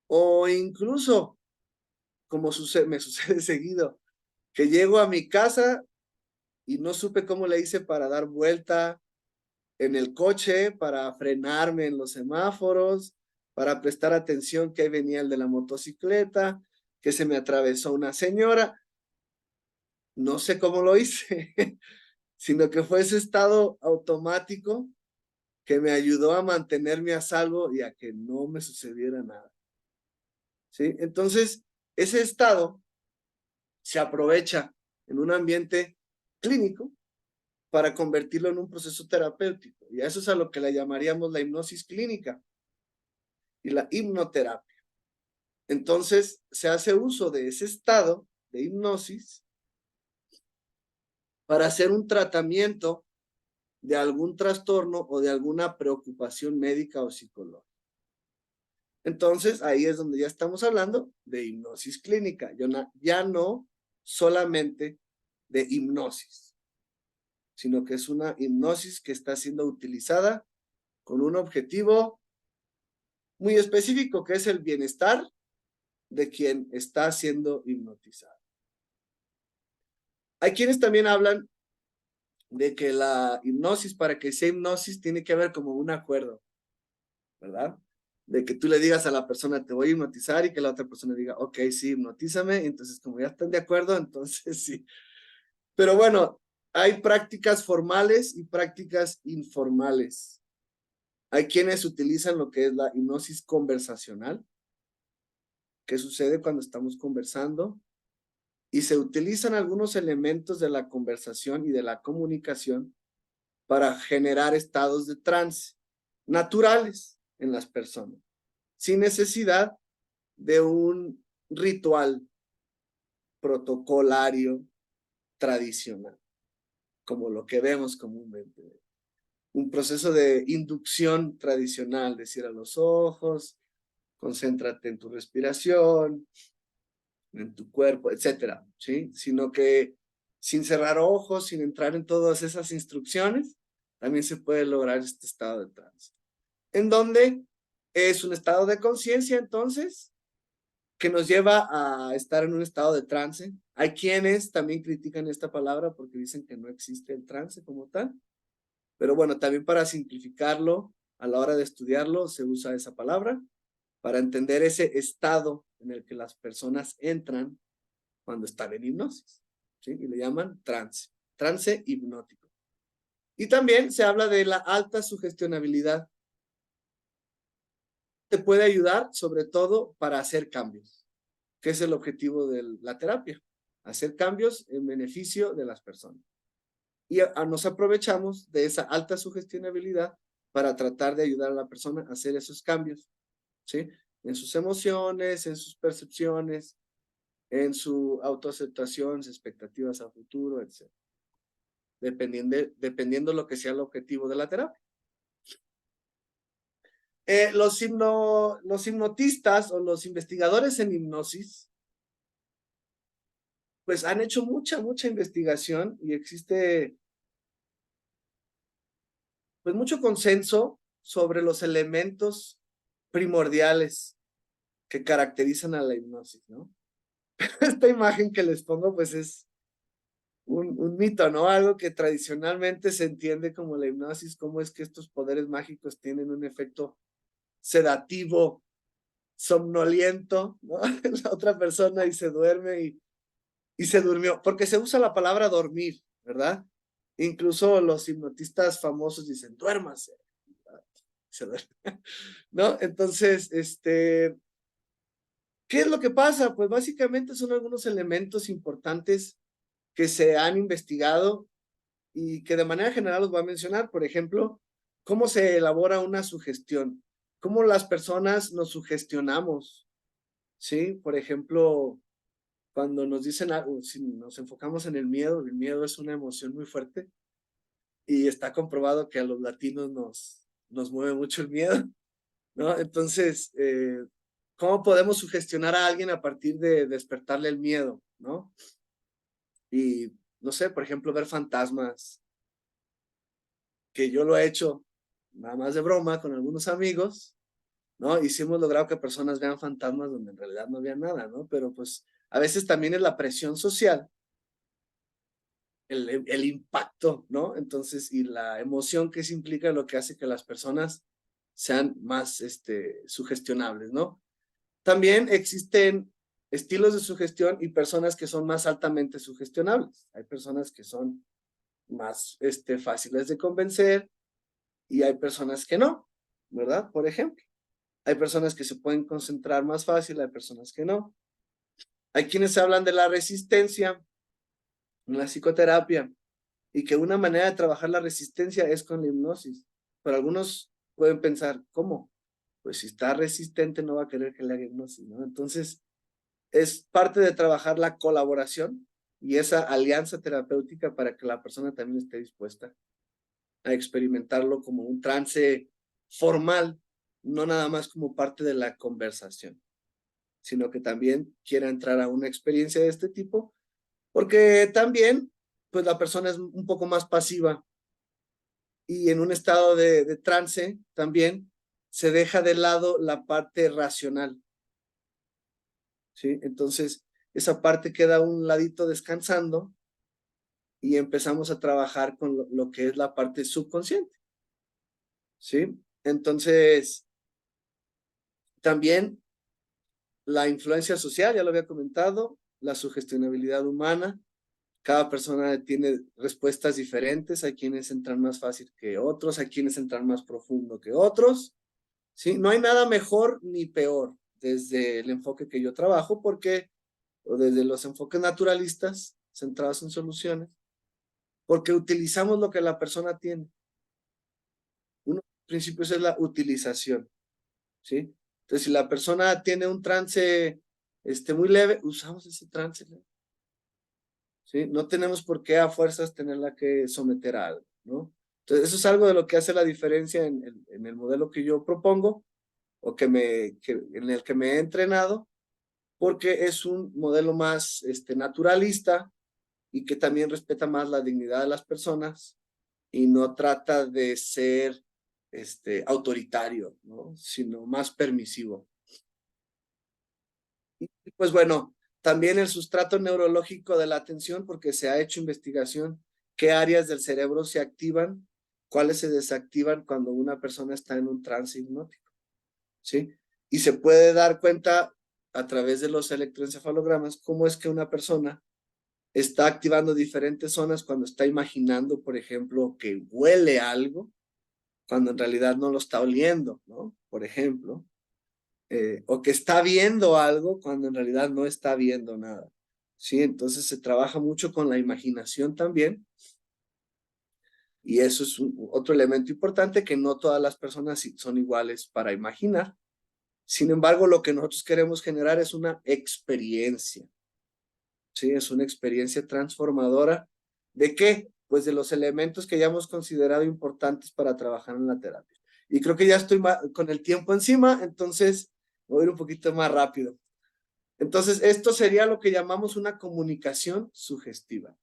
O incluso, como me sucede seguido, que llego a mi casa y no supe cómo le hice para dar vuelta en el coche, para frenarme en los semáforos, para prestar atención que ahí venía el de la motocicleta, que se me atravesó una señora. No sé cómo lo hice, sino que fue ese estado automático que me ayudó a mantenerme a salvo y a que no me sucediera nada. ¿Sí? Entonces, ese estado se aprovecha en un ambiente clínico para convertirlo en un proceso terapéutico. Y a eso es a lo que le llamaríamos la hipnosis clínica y la hipnoterapia. Entonces, se hace uso de ese estado de hipnosis para hacer un tratamiento de algún trastorno o de alguna preocupación médica o psicológica. Entonces, ahí es donde ya estamos hablando de hipnosis clínica, ya no solamente de hipnosis, sino que es una hipnosis que está siendo utilizada con un objetivo muy específico, que es el bienestar de quien está siendo hipnotizado. Hay quienes también hablan de que la hipnosis, para que sea hipnosis, tiene que haber como un acuerdo, ¿verdad? De que tú le digas a la persona, te voy a hipnotizar, y que la otra persona diga, ok, sí, hipnotízame. Entonces, como ya están de acuerdo, entonces sí. Pero bueno, Hay prácticas formales y prácticas informales. Hay quienes utilizan lo que es la hipnosis conversacional, que sucede cuando estamos conversando, y se utilizan algunos elementos de la conversación y de la comunicación para generar estados de trance naturales en las personas, sin necesidad de un ritual protocolario tradicional, como lo que vemos comúnmente. Un proceso de inducción tradicional, de cierra los ojos, concéntrate en tu respiración, en tu cuerpo, etcétera, ¿sí? Sino que sin cerrar ojos, sin entrar en todas esas instrucciones, también se puede lograr este estado de trance. En donde es un estado de conciencia, entonces, que nos lleva a estar en un estado de trance. Hay quienes también critican esta palabra porque dicen que no existe el trance como tal. Pero bueno, también para simplificarlo, a la hora de estudiarlo, se usa esa palabra para entender ese estado en el que las personas entran cuando están en hipnosis, ¿sí? Y le llaman trance, trance hipnótico. Y también se habla de la alta sugestionabilidad. Te puede ayudar sobre todo para hacer cambios, que es el objetivo de la terapia, hacer cambios en beneficio de las personas. Y nos aprovechamos de esa alta sugestionabilidad para tratar de ayudar a la persona a hacer esos cambios, ¿sí? En sus emociones, en sus percepciones, en su autoaceptación, sus expectativas a futuro, etc. Dependiendo lo que sea el objetivo de la terapia. Los hipnotistas o los investigadores en hipnosis, pues han hecho mucha investigación y existe pues mucho consenso sobre los elementos primordiales que caracterizan a la hipnosis, ¿no? Esta imagen que les pongo pues es un mito, ¿no? Algo que tradicionalmente se entiende como la hipnosis, cómo es que estos poderes mágicos tienen un efecto sedativo, somnoliento, ¿no? La otra persona y se duerme y se durmió, porque se usa la palabra dormir, ¿verdad? Incluso los hipnotistas famosos dicen, duérmase, se duerme, ¿no? Entonces, ¿qué es lo que pasa? Pues básicamente son algunos elementos importantes que se han investigado y que de manera general los voy a mencionar. Por ejemplo, cómo se elabora una sugestión, cómo las personas nos sugestionamos, ¿sí? Por ejemplo, cuando nos dicen algo, si nos enfocamos en el miedo es una emoción muy fuerte y está comprobado que a los latinos nos mueve mucho el miedo, ¿no? Entonces, ¿cómo podemos sugestionar a alguien a partir de despertarle el miedo, ¿no? Y, no sé, por ejemplo, ver fantasmas, que yo lo he hecho nada más de broma con algunos amigos, ¿no? Y sí hemos logrado que personas vean fantasmas donde en realidad no vean nada, ¿no? Pero pues a veces también es la presión social, el impacto, ¿no? Entonces, y la emoción que se implica lo que hace que las personas sean más sugestionables, ¿no? También existen estilos de sugestión y personas que son más altamente sugestionables. Hay personas que son más fáciles de convencer y hay personas que no, ¿verdad? Por ejemplo, hay personas que se pueden concentrar más fácil, hay personas que no. Hay quienes hablan de la resistencia en la psicoterapia y que una manera de trabajar la resistencia es con la hipnosis. Pero algunos pueden pensar, ¿cómo? Pues si está resistente no va a querer que le haga hipnosis, ¿no? Entonces, es parte de trabajar la colaboración y esa alianza terapéutica para que la persona también esté dispuesta a experimentarlo como un trance formal, no nada más como parte de la conversación, sino que también quiera entrar a una experiencia de este tipo, porque también, pues la persona es un poco más pasiva y en un estado de trance también se deja de lado la parte racional, ¿sí? Entonces, esa parte queda a un ladito descansando y empezamos a trabajar con lo que es la parte subconsciente, ¿sí? Entonces, también la influencia social, ya lo había comentado, la sugestionabilidad humana, Cada persona tiene respuestas diferentes, hay quienes entran más fácil que otros, hay quienes entran más profundo que otros, ¿sí? No hay nada mejor ni peor desde el enfoque que yo trabajo, o desde los enfoques naturalistas, centrados en soluciones, porque utilizamos lo que la persona tiene. Uno de los principios es la utilización, ¿sí? Entonces, si la persona tiene un trance muy leve, usamos ese trance leve, ¿sí? No tenemos por qué a fuerzas tenerla que someter a algo, ¿no? Entonces, eso es algo de lo que hace la diferencia en el modelo que yo propongo o en el que me he entrenado, porque es un modelo más naturalista y que también respeta más la dignidad de las personas y no trata de ser autoritario, ¿no? Sino más permisivo. Y pues bueno, también el sustrato neurológico de la atención, porque se ha hecho investigación, qué áreas del cerebro se activan, cuáles se desactivan cuando una persona está en un trance hipnótico, ¿sí? Y se puede dar cuenta a través de los electroencefalogramas cómo es que una persona está activando diferentes zonas cuando está imaginando, por ejemplo, que huele algo, cuando en realidad no lo está oliendo, ¿no? Por ejemplo, o que está viendo algo cuando en realidad no está viendo nada, ¿sí? Entonces se trabaja mucho con la imaginación también, y eso es otro elemento importante, que no todas las personas son iguales para imaginar. Sin embargo, lo que nosotros queremos generar es una experiencia, ¿sí? Es una experiencia transformadora. ¿De qué? Pues de los elementos que ya hemos considerado importantes para trabajar en la terapia. Y creo que ya estoy con el tiempo encima, entonces voy a ir un poquito más rápido. Entonces, esto sería lo que llamamos una comunicación sugestiva.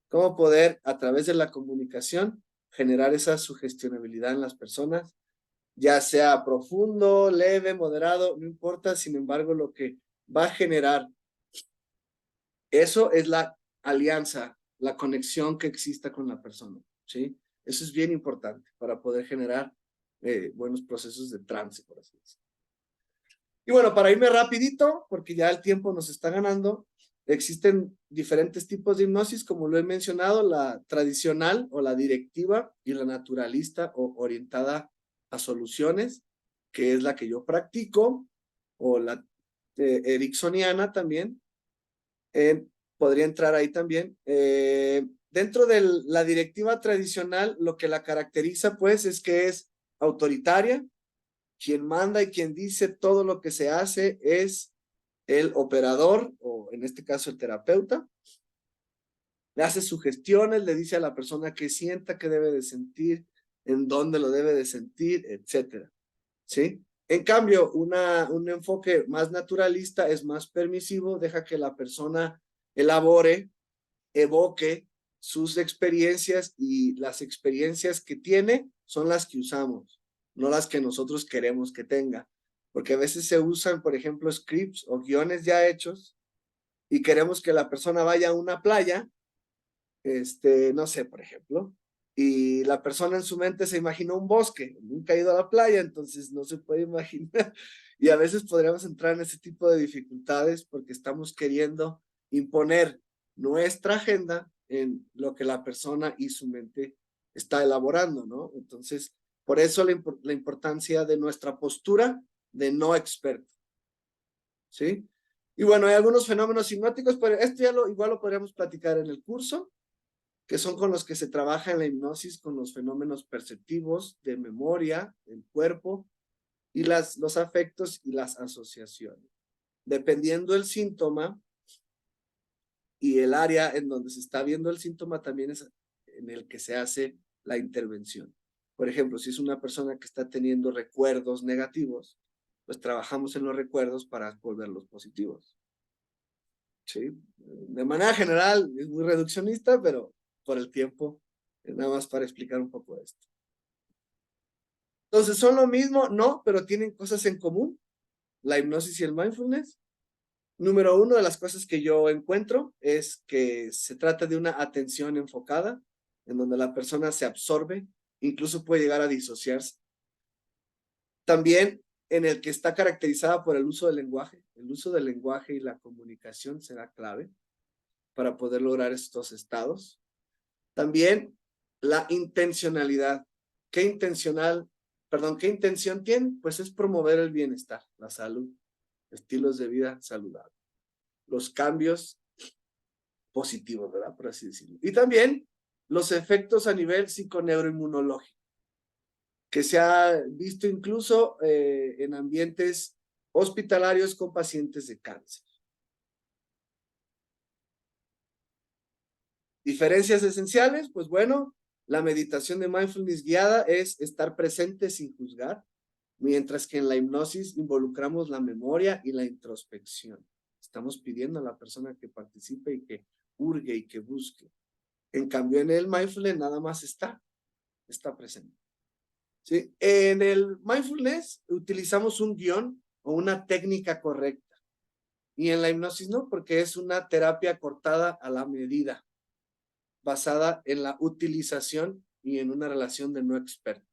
Cómo poder, a través de la comunicación, generar esa sugestionabilidad en las personas, ya sea profundo, leve, moderado, no importa. Sin embargo, lo que va a generar eso es la alianza, la conexión que exista con la persona, ¿sí? Eso es bien importante para poder generar buenos procesos de trance, por así decirlo. Y bueno, para irme rapidito, porque ya el tiempo nos está ganando, existen diferentes tipos de hipnosis, como lo he mencionado, la tradicional o la directiva y la naturalista o orientada a soluciones, que es la que yo practico, o la ericksoniana también. Podría entrar ahí también. Dentro de la directiva tradicional, lo que la caracteriza, pues, es que es autoritaria. Quien manda y quien dice todo lo que se hace es el operador, o en este caso el terapeuta. Le hace sugestiones, le dice a la persona qué sienta, qué debe de sentir, en dónde lo debe de sentir, etcétera, ¿sí? En cambio, un enfoque más naturalista es más permisivo, deja que la persona elabore, evoque sus experiencias, y las experiencias que tiene son las que usamos, no las que nosotros queremos que tenga, porque a veces se usan, por ejemplo, scripts o guiones ya hechos y queremos que la persona vaya a una playa, no sé, por ejemplo, y la persona en su mente se imaginó un bosque, nunca ha ido a la playa, entonces no se puede imaginar, y a veces podríamos entrar en ese tipo de dificultades porque estamos queriendo imponer nuestra agenda en lo que la persona y su mente está elaborando, ¿no? Entonces, por eso la importancia de nuestra postura de no experto, ¿sí? Y bueno, hay algunos fenómenos hipnóticos, pero esto ya igual lo podríamos platicar en el curso, que son con los que se trabaja en la hipnosis, con los fenómenos perceptivos de memoria, del cuerpo, y los afectos y las asociaciones. Dependiendo del síntoma y el área en donde se está viendo el síntoma, también es en el que se hace la intervención. Por ejemplo, si es una persona que está teniendo recuerdos negativos, pues trabajamos en los recuerdos para volverlos positivos, ¿sí? De manera general, es muy reduccionista, pero por el tiempo, nada más para explicar un poco esto. Entonces, ¿son lo mismo? No, pero tienen cosas en común, la hipnosis y el mindfulness. Número uno de las cosas que yo encuentro es que se trata de una atención enfocada, en donde la persona se absorbe, incluso puede llegar a disociarse. También en el que está caracterizada por el uso del lenguaje. El uso del lenguaje y la comunicación será clave para poder lograr estos estados. También la intencionalidad. ¿Qué intención tiene? Pues es promover el bienestar, la salud, estilos de vida saludables, los cambios positivos, ¿verdad? Por así decirlo. Y también los efectos a nivel psiconeuroinmunológico, que se ha visto incluso en ambientes hospitalarios con pacientes de cáncer. Diferencias esenciales, pues bueno, la meditación de mindfulness guiada es estar presente sin juzgar, mientras que en la hipnosis involucramos la memoria y la introspección. Estamos pidiendo a la persona que participe y que hurgue y que busque. En cambio, en el mindfulness nada más está presente. ¿Sí? En el mindfulness utilizamos un guión o una técnica correcta. Y en la hipnosis no, porque es una terapia cortada a la medida, basada en la utilización y en una relación de no experto.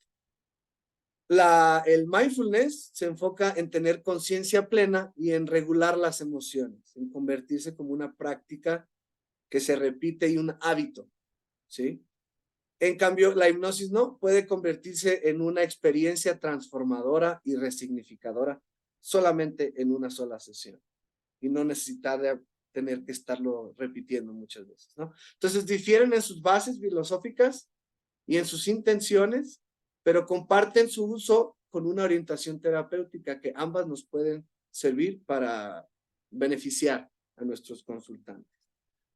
El mindfulness se enfoca en tener conciencia plena y en regular las emociones, en convertirse como una práctica que se repite y un hábito, ¿sí? En cambio, la hipnosis no, puede convertirse en una experiencia transformadora y resignificadora solamente en una sola sesión y no necesitar de tener que estarlo repitiendo muchas veces, ¿no? Entonces difieren en sus bases filosóficas y en sus intenciones, pero comparten su uso con una orientación terapéutica que ambas nos pueden servir para beneficiar a nuestros consultantes.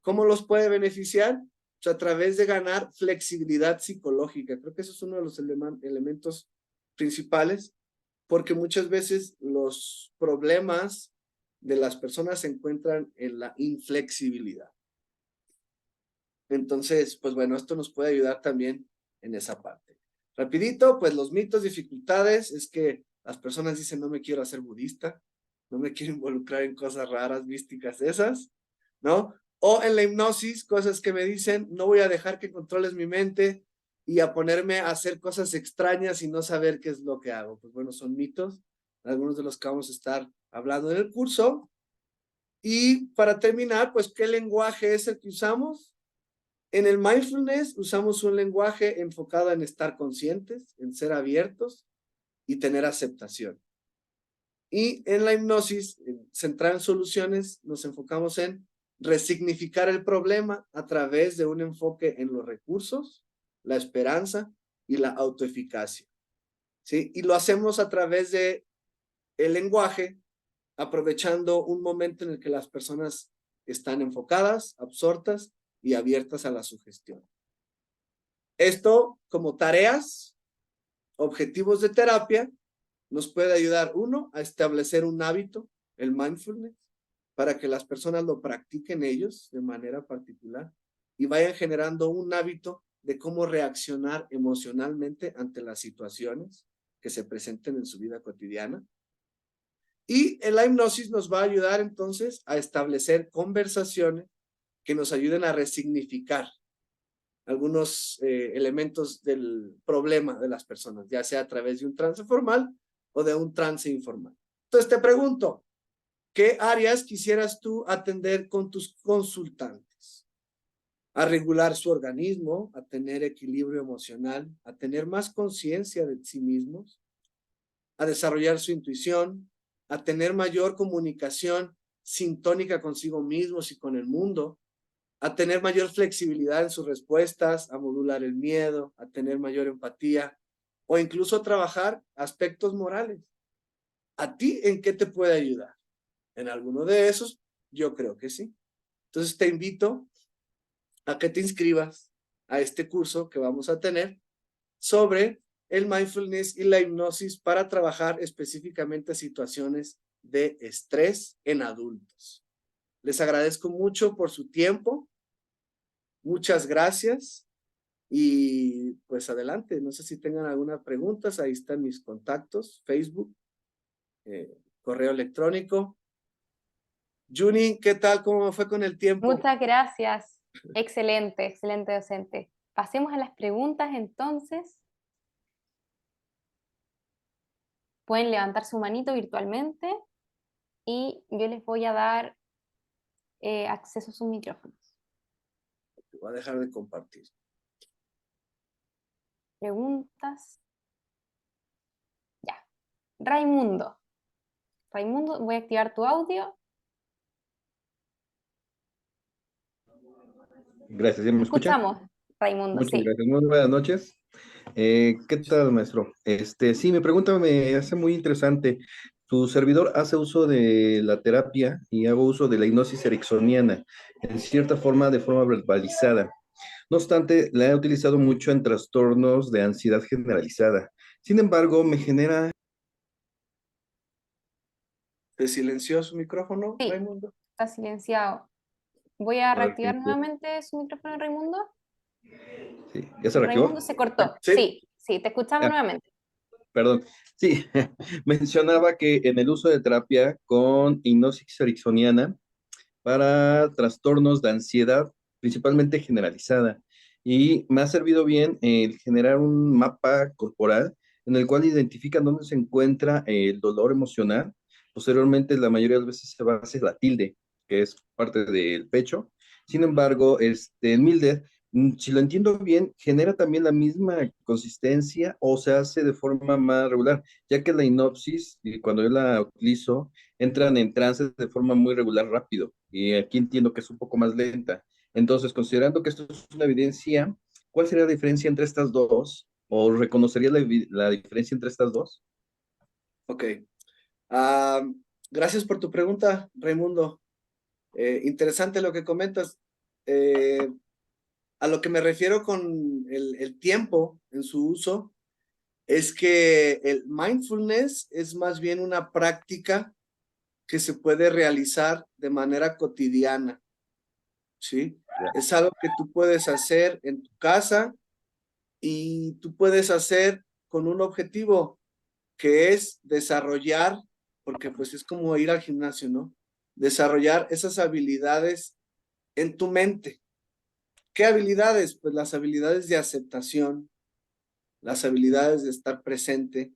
¿Cómo los puede beneficiar? Pues a través de ganar flexibilidad psicológica. Creo que eso es uno de los elementos principales, porque muchas veces los problemas de las personas se encuentran en la inflexibilidad. Entonces, pues bueno, esto nos puede ayudar también en esa parte. Rapidito, pues los mitos, dificultades, es que las personas dicen, no me quiero hacer budista, no me quiero involucrar en cosas raras, místicas esas, ¿no? O en la hipnosis, cosas que me dicen, no voy a dejar que controles mi mente y a ponerme a hacer cosas extrañas y no saber qué es lo que hago. Pues bueno, son mitos, algunos de los que vamos a estar hablando en el curso. Y para terminar, pues, ¿qué lenguaje es el que usamos? En el mindfulness usamos un lenguaje enfocado en estar conscientes, en ser abiertos y tener aceptación. Y en la hipnosis, centrada en soluciones, nos enfocamos en resignificar el problema a través de un enfoque en los recursos, la esperanza y la autoeficacia. ¿Sí? Y lo hacemos a través de el lenguaje, aprovechando un momento en el que las personas están enfocadas, absortas y abiertas a la sugestión. Esto, como tareas, objetivos de terapia, nos puede ayudar, uno, a establecer un hábito, el mindfulness, para que las personas lo practiquen ellos de manera particular y vayan generando un hábito de cómo reaccionar emocionalmente ante las situaciones que se presenten en su vida cotidiana. Y en la hipnosis nos va a ayudar entonces a establecer conversaciones que nos ayuden a resignificar algunos elementos del problema de las personas, ya sea a través de un trance formal o de un trance informal. Entonces te pregunto, ¿qué áreas quisieras tú atender con tus consultantes? A regular su organismo, a tener equilibrio emocional, a tener más conciencia de sí mismos, a desarrollar su intuición, a tener mayor comunicación sintónica consigo mismos y con el mundo, a tener mayor flexibilidad en sus respuestas, a modular el miedo, a tener mayor empatía o incluso a trabajar aspectos morales. ¿A ti en qué te puede ayudar? ¿En alguno de esos? Yo creo que sí. Entonces te invito a que te inscribas a este curso que vamos a tener sobre el mindfulness y la hipnosis para trabajar específicamente situaciones de estrés en adultos. Les agradezco mucho por su tiempo. Muchas gracias y pues adelante. No sé si tengan alguna pregunta. Ahí están mis contactos, Facebook, correo electrónico. Juni, ¿qué tal? ¿Cómo me fue con el tiempo? Muchas gracias. Excelente, excelente docente. Pasemos a las preguntas entonces. Pueden levantar su manito virtualmente y yo les voy a dar acceso a sus micrófonos. Voy a dejar de compartir. Preguntas. Ya. Raimundo. Raimundo, voy a activar tu audio. Gracias, ¿sí me escucha? Escuchamos, Raimundo, Muchas sí. gracias, muy buenas noches. ¿Qué tal, maestro? Sí, mi pregunta me hace muy interesante. Tu servidor hace uso de la terapia y hago uso de la hipnosis ericksoniana, en cierta forma, de forma verbalizada. No obstante, la he utilizado mucho en trastornos de ansiedad generalizada. Sin embargo, me genera... ¿Se silenció su micrófono, Sí, Raimundo? está silenciado. Voy a A ver, reactivar nuevamente su micrófono, Raimundo. sí, ¿ya se reactivó? Raimundo se cortó. Sí. Sí, sí, te escuchamos Ah, nuevamente. perdón. Sí, mencionaba que en el uso de terapia con hipnosis ericksoniana, para trastornos de ansiedad, principalmente generalizada. Y me ha servido bien el generar un mapa corporal en el cual identifican dónde se encuentra el dolor emocional. Posteriormente, la mayoría de las veces se va a hacer la tilde, que es parte del pecho. Sin embargo, el Mildred, si lo entiendo bien, genera también la misma consistencia o se hace de forma más regular, ya que la hipnosis, y cuando yo la utilizo, entran en trance de forma muy regular rápido. Y aquí entiendo que es un poco más lenta. Entonces, considerando que esto es una evidencia, ¿cuál sería la diferencia entre estas dos? ¿O reconocería la diferencia entre estas dos? Ok. Ah, gracias por tu pregunta, Raimundo. Interesante lo que comentas. A lo que me refiero con el tiempo en su uso es que el mindfulness es más bien una práctica que se puede realizar de manera cotidiana, ¿sí? Es algo que tú puedes hacer en tu casa y tú puedes hacer con un objetivo que es desarrollar, porque pues es como ir al gimnasio, ¿no? Desarrollar esas habilidades en tu mente. ¿Qué habilidades? Pues las habilidades de aceptación, las habilidades de estar presente,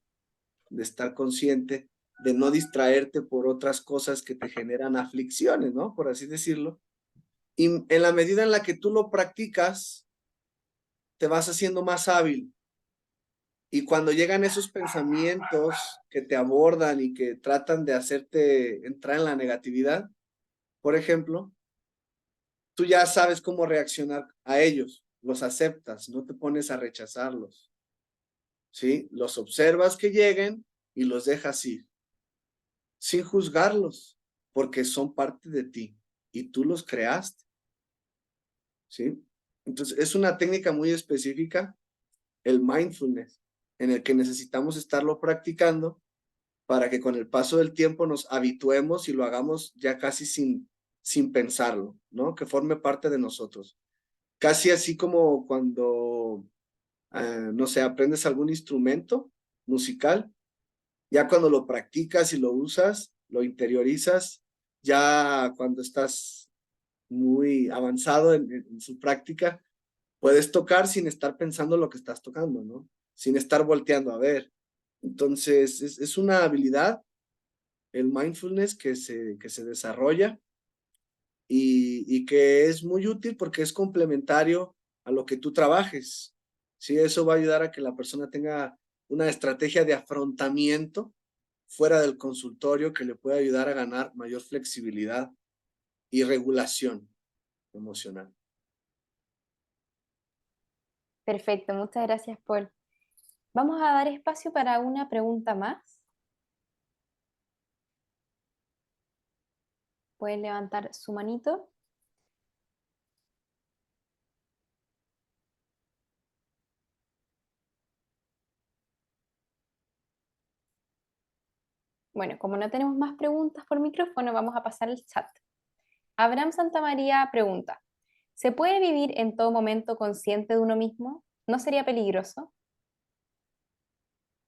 de estar consciente, de no distraerte por otras cosas que te generan aflicciones, ¿no? Por así decirlo. Y en la medida en la que tú lo practicas, te vas haciendo más hábil. Y cuando llegan esos pensamientos que te abordan y que tratan de hacerte entrar en la negatividad, por ejemplo, tú ya sabes cómo reaccionar a ellos, los aceptas, no te pones a rechazarlos, ¿sí? Los observas que lleguen y los dejas ir, sin juzgarlos, porque son parte de ti y tú los creaste, ¿sí? Entonces, es una técnica muy específica, el mindfulness, en el que necesitamos estarlo practicando para que con el paso del tiempo nos habituemos y lo hagamos ya casi sin pensarlo, ¿no? Que forme parte de nosotros. Casi así como cuando, no sé, aprendes algún instrumento musical, ya cuando lo practicas y lo usas, lo interiorizas, ya cuando estás muy avanzado en su práctica, puedes tocar sin estar pensando lo que estás tocando, ¿no? Sin estar volteando a ver. Entonces, es una habilidad, el mindfulness, que se desarrolla y que es muy útil porque es complementario a lo que tú trabajes. Sí, eso va a ayudar a que la persona tenga una estrategia de afrontamiento fuera del consultorio que le pueda ayudar a ganar mayor flexibilidad y regulación emocional. Perfecto, muchas gracias, Paul. Vamos a dar espacio para una pregunta más. Pueden levantar su manito. Bueno, como no tenemos más preguntas por micrófono, vamos a pasar al chat. Abraham Santamaría pregunta, ¿se puede vivir en todo momento consciente de uno mismo? ¿No sería peligroso?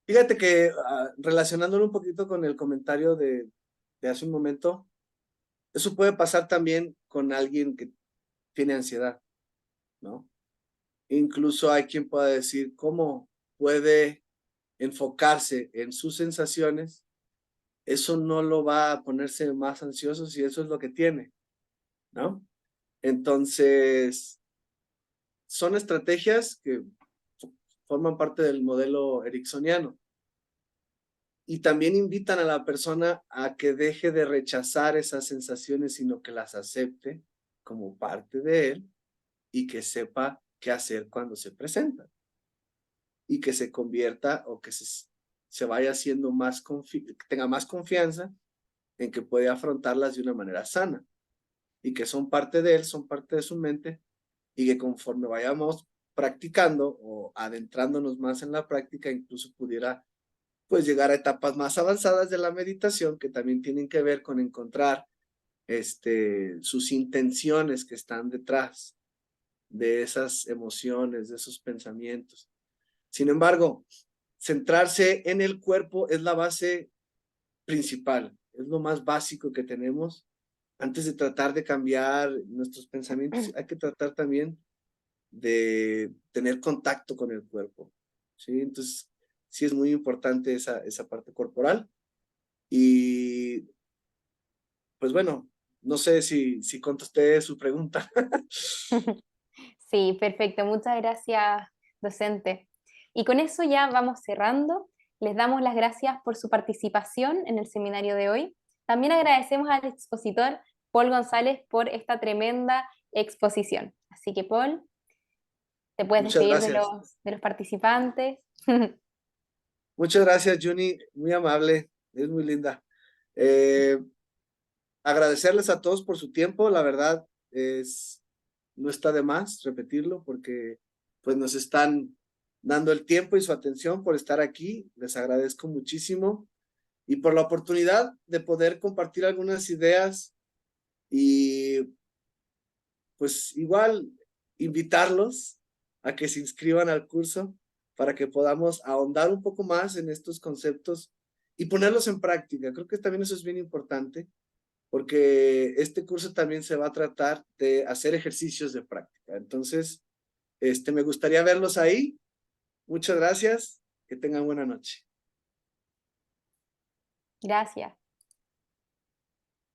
Fíjate que relacionándolo un poquito con el comentario de hace un momento, eso puede pasar también con alguien que tiene ansiedad, ¿no? Incluso hay quien pueda decir cómo puede enfocarse en sus sensaciones, eso no lo va a ponerse más ansioso si eso es lo que tiene, ¿no? Entonces, son estrategias que forman parte del modelo ericksoniano. Y también invitan a la persona a que deje de rechazar esas sensaciones, sino que las acepte como parte de él y que sepa qué hacer cuando se presentan. Y que se convierta o que se vaya haciendo más, tenga más confianza en que puede afrontarlas de una manera sana. Y que son parte de él, son parte de su mente, y que conforme vayamos practicando o adentrándonos más en la práctica, incluso pudiera pues llegar a etapas más avanzadas de la meditación que también tienen que ver con encontrar sus intenciones que están detrás de esas emociones, de esos pensamientos. Sin embargo, centrarse en el cuerpo es la base principal, es lo más básico que tenemos. Antes de tratar de cambiar nuestros pensamientos, hay que tratar también de tener contacto con el cuerpo, ¿sí? Entonces, sí es muy importante esa parte corporal. Y, pues bueno, no sé si contesté su pregunta. Sí, perfecto. Muchas gracias, docente. Y con eso ya vamos cerrando. Les damos las gracias por su participación en el seminario de hoy. También agradecemos al expositor Paul González por esta tremenda exposición. Así que, Paul, te puedes Muchas despedir gracias. de los participantes. Muchas gracias, Juni. Muy amable. Es muy linda. Agradecerles a todos por su tiempo. La verdad, no está de más repetirlo porque pues nos están dando el tiempo y su atención por estar aquí. Les agradezco muchísimo y por la oportunidad de poder compartir algunas ideas y pues igual invitarlos a que se inscriban al curso para que podamos ahondar un poco más en estos conceptos y ponerlos en práctica. Creo que también eso es bien importante porque este curso también se va a tratar de hacer ejercicios de práctica. Entonces, me gustaría verlos ahí. Muchas gracias. Que tengan buena noche. Gracias.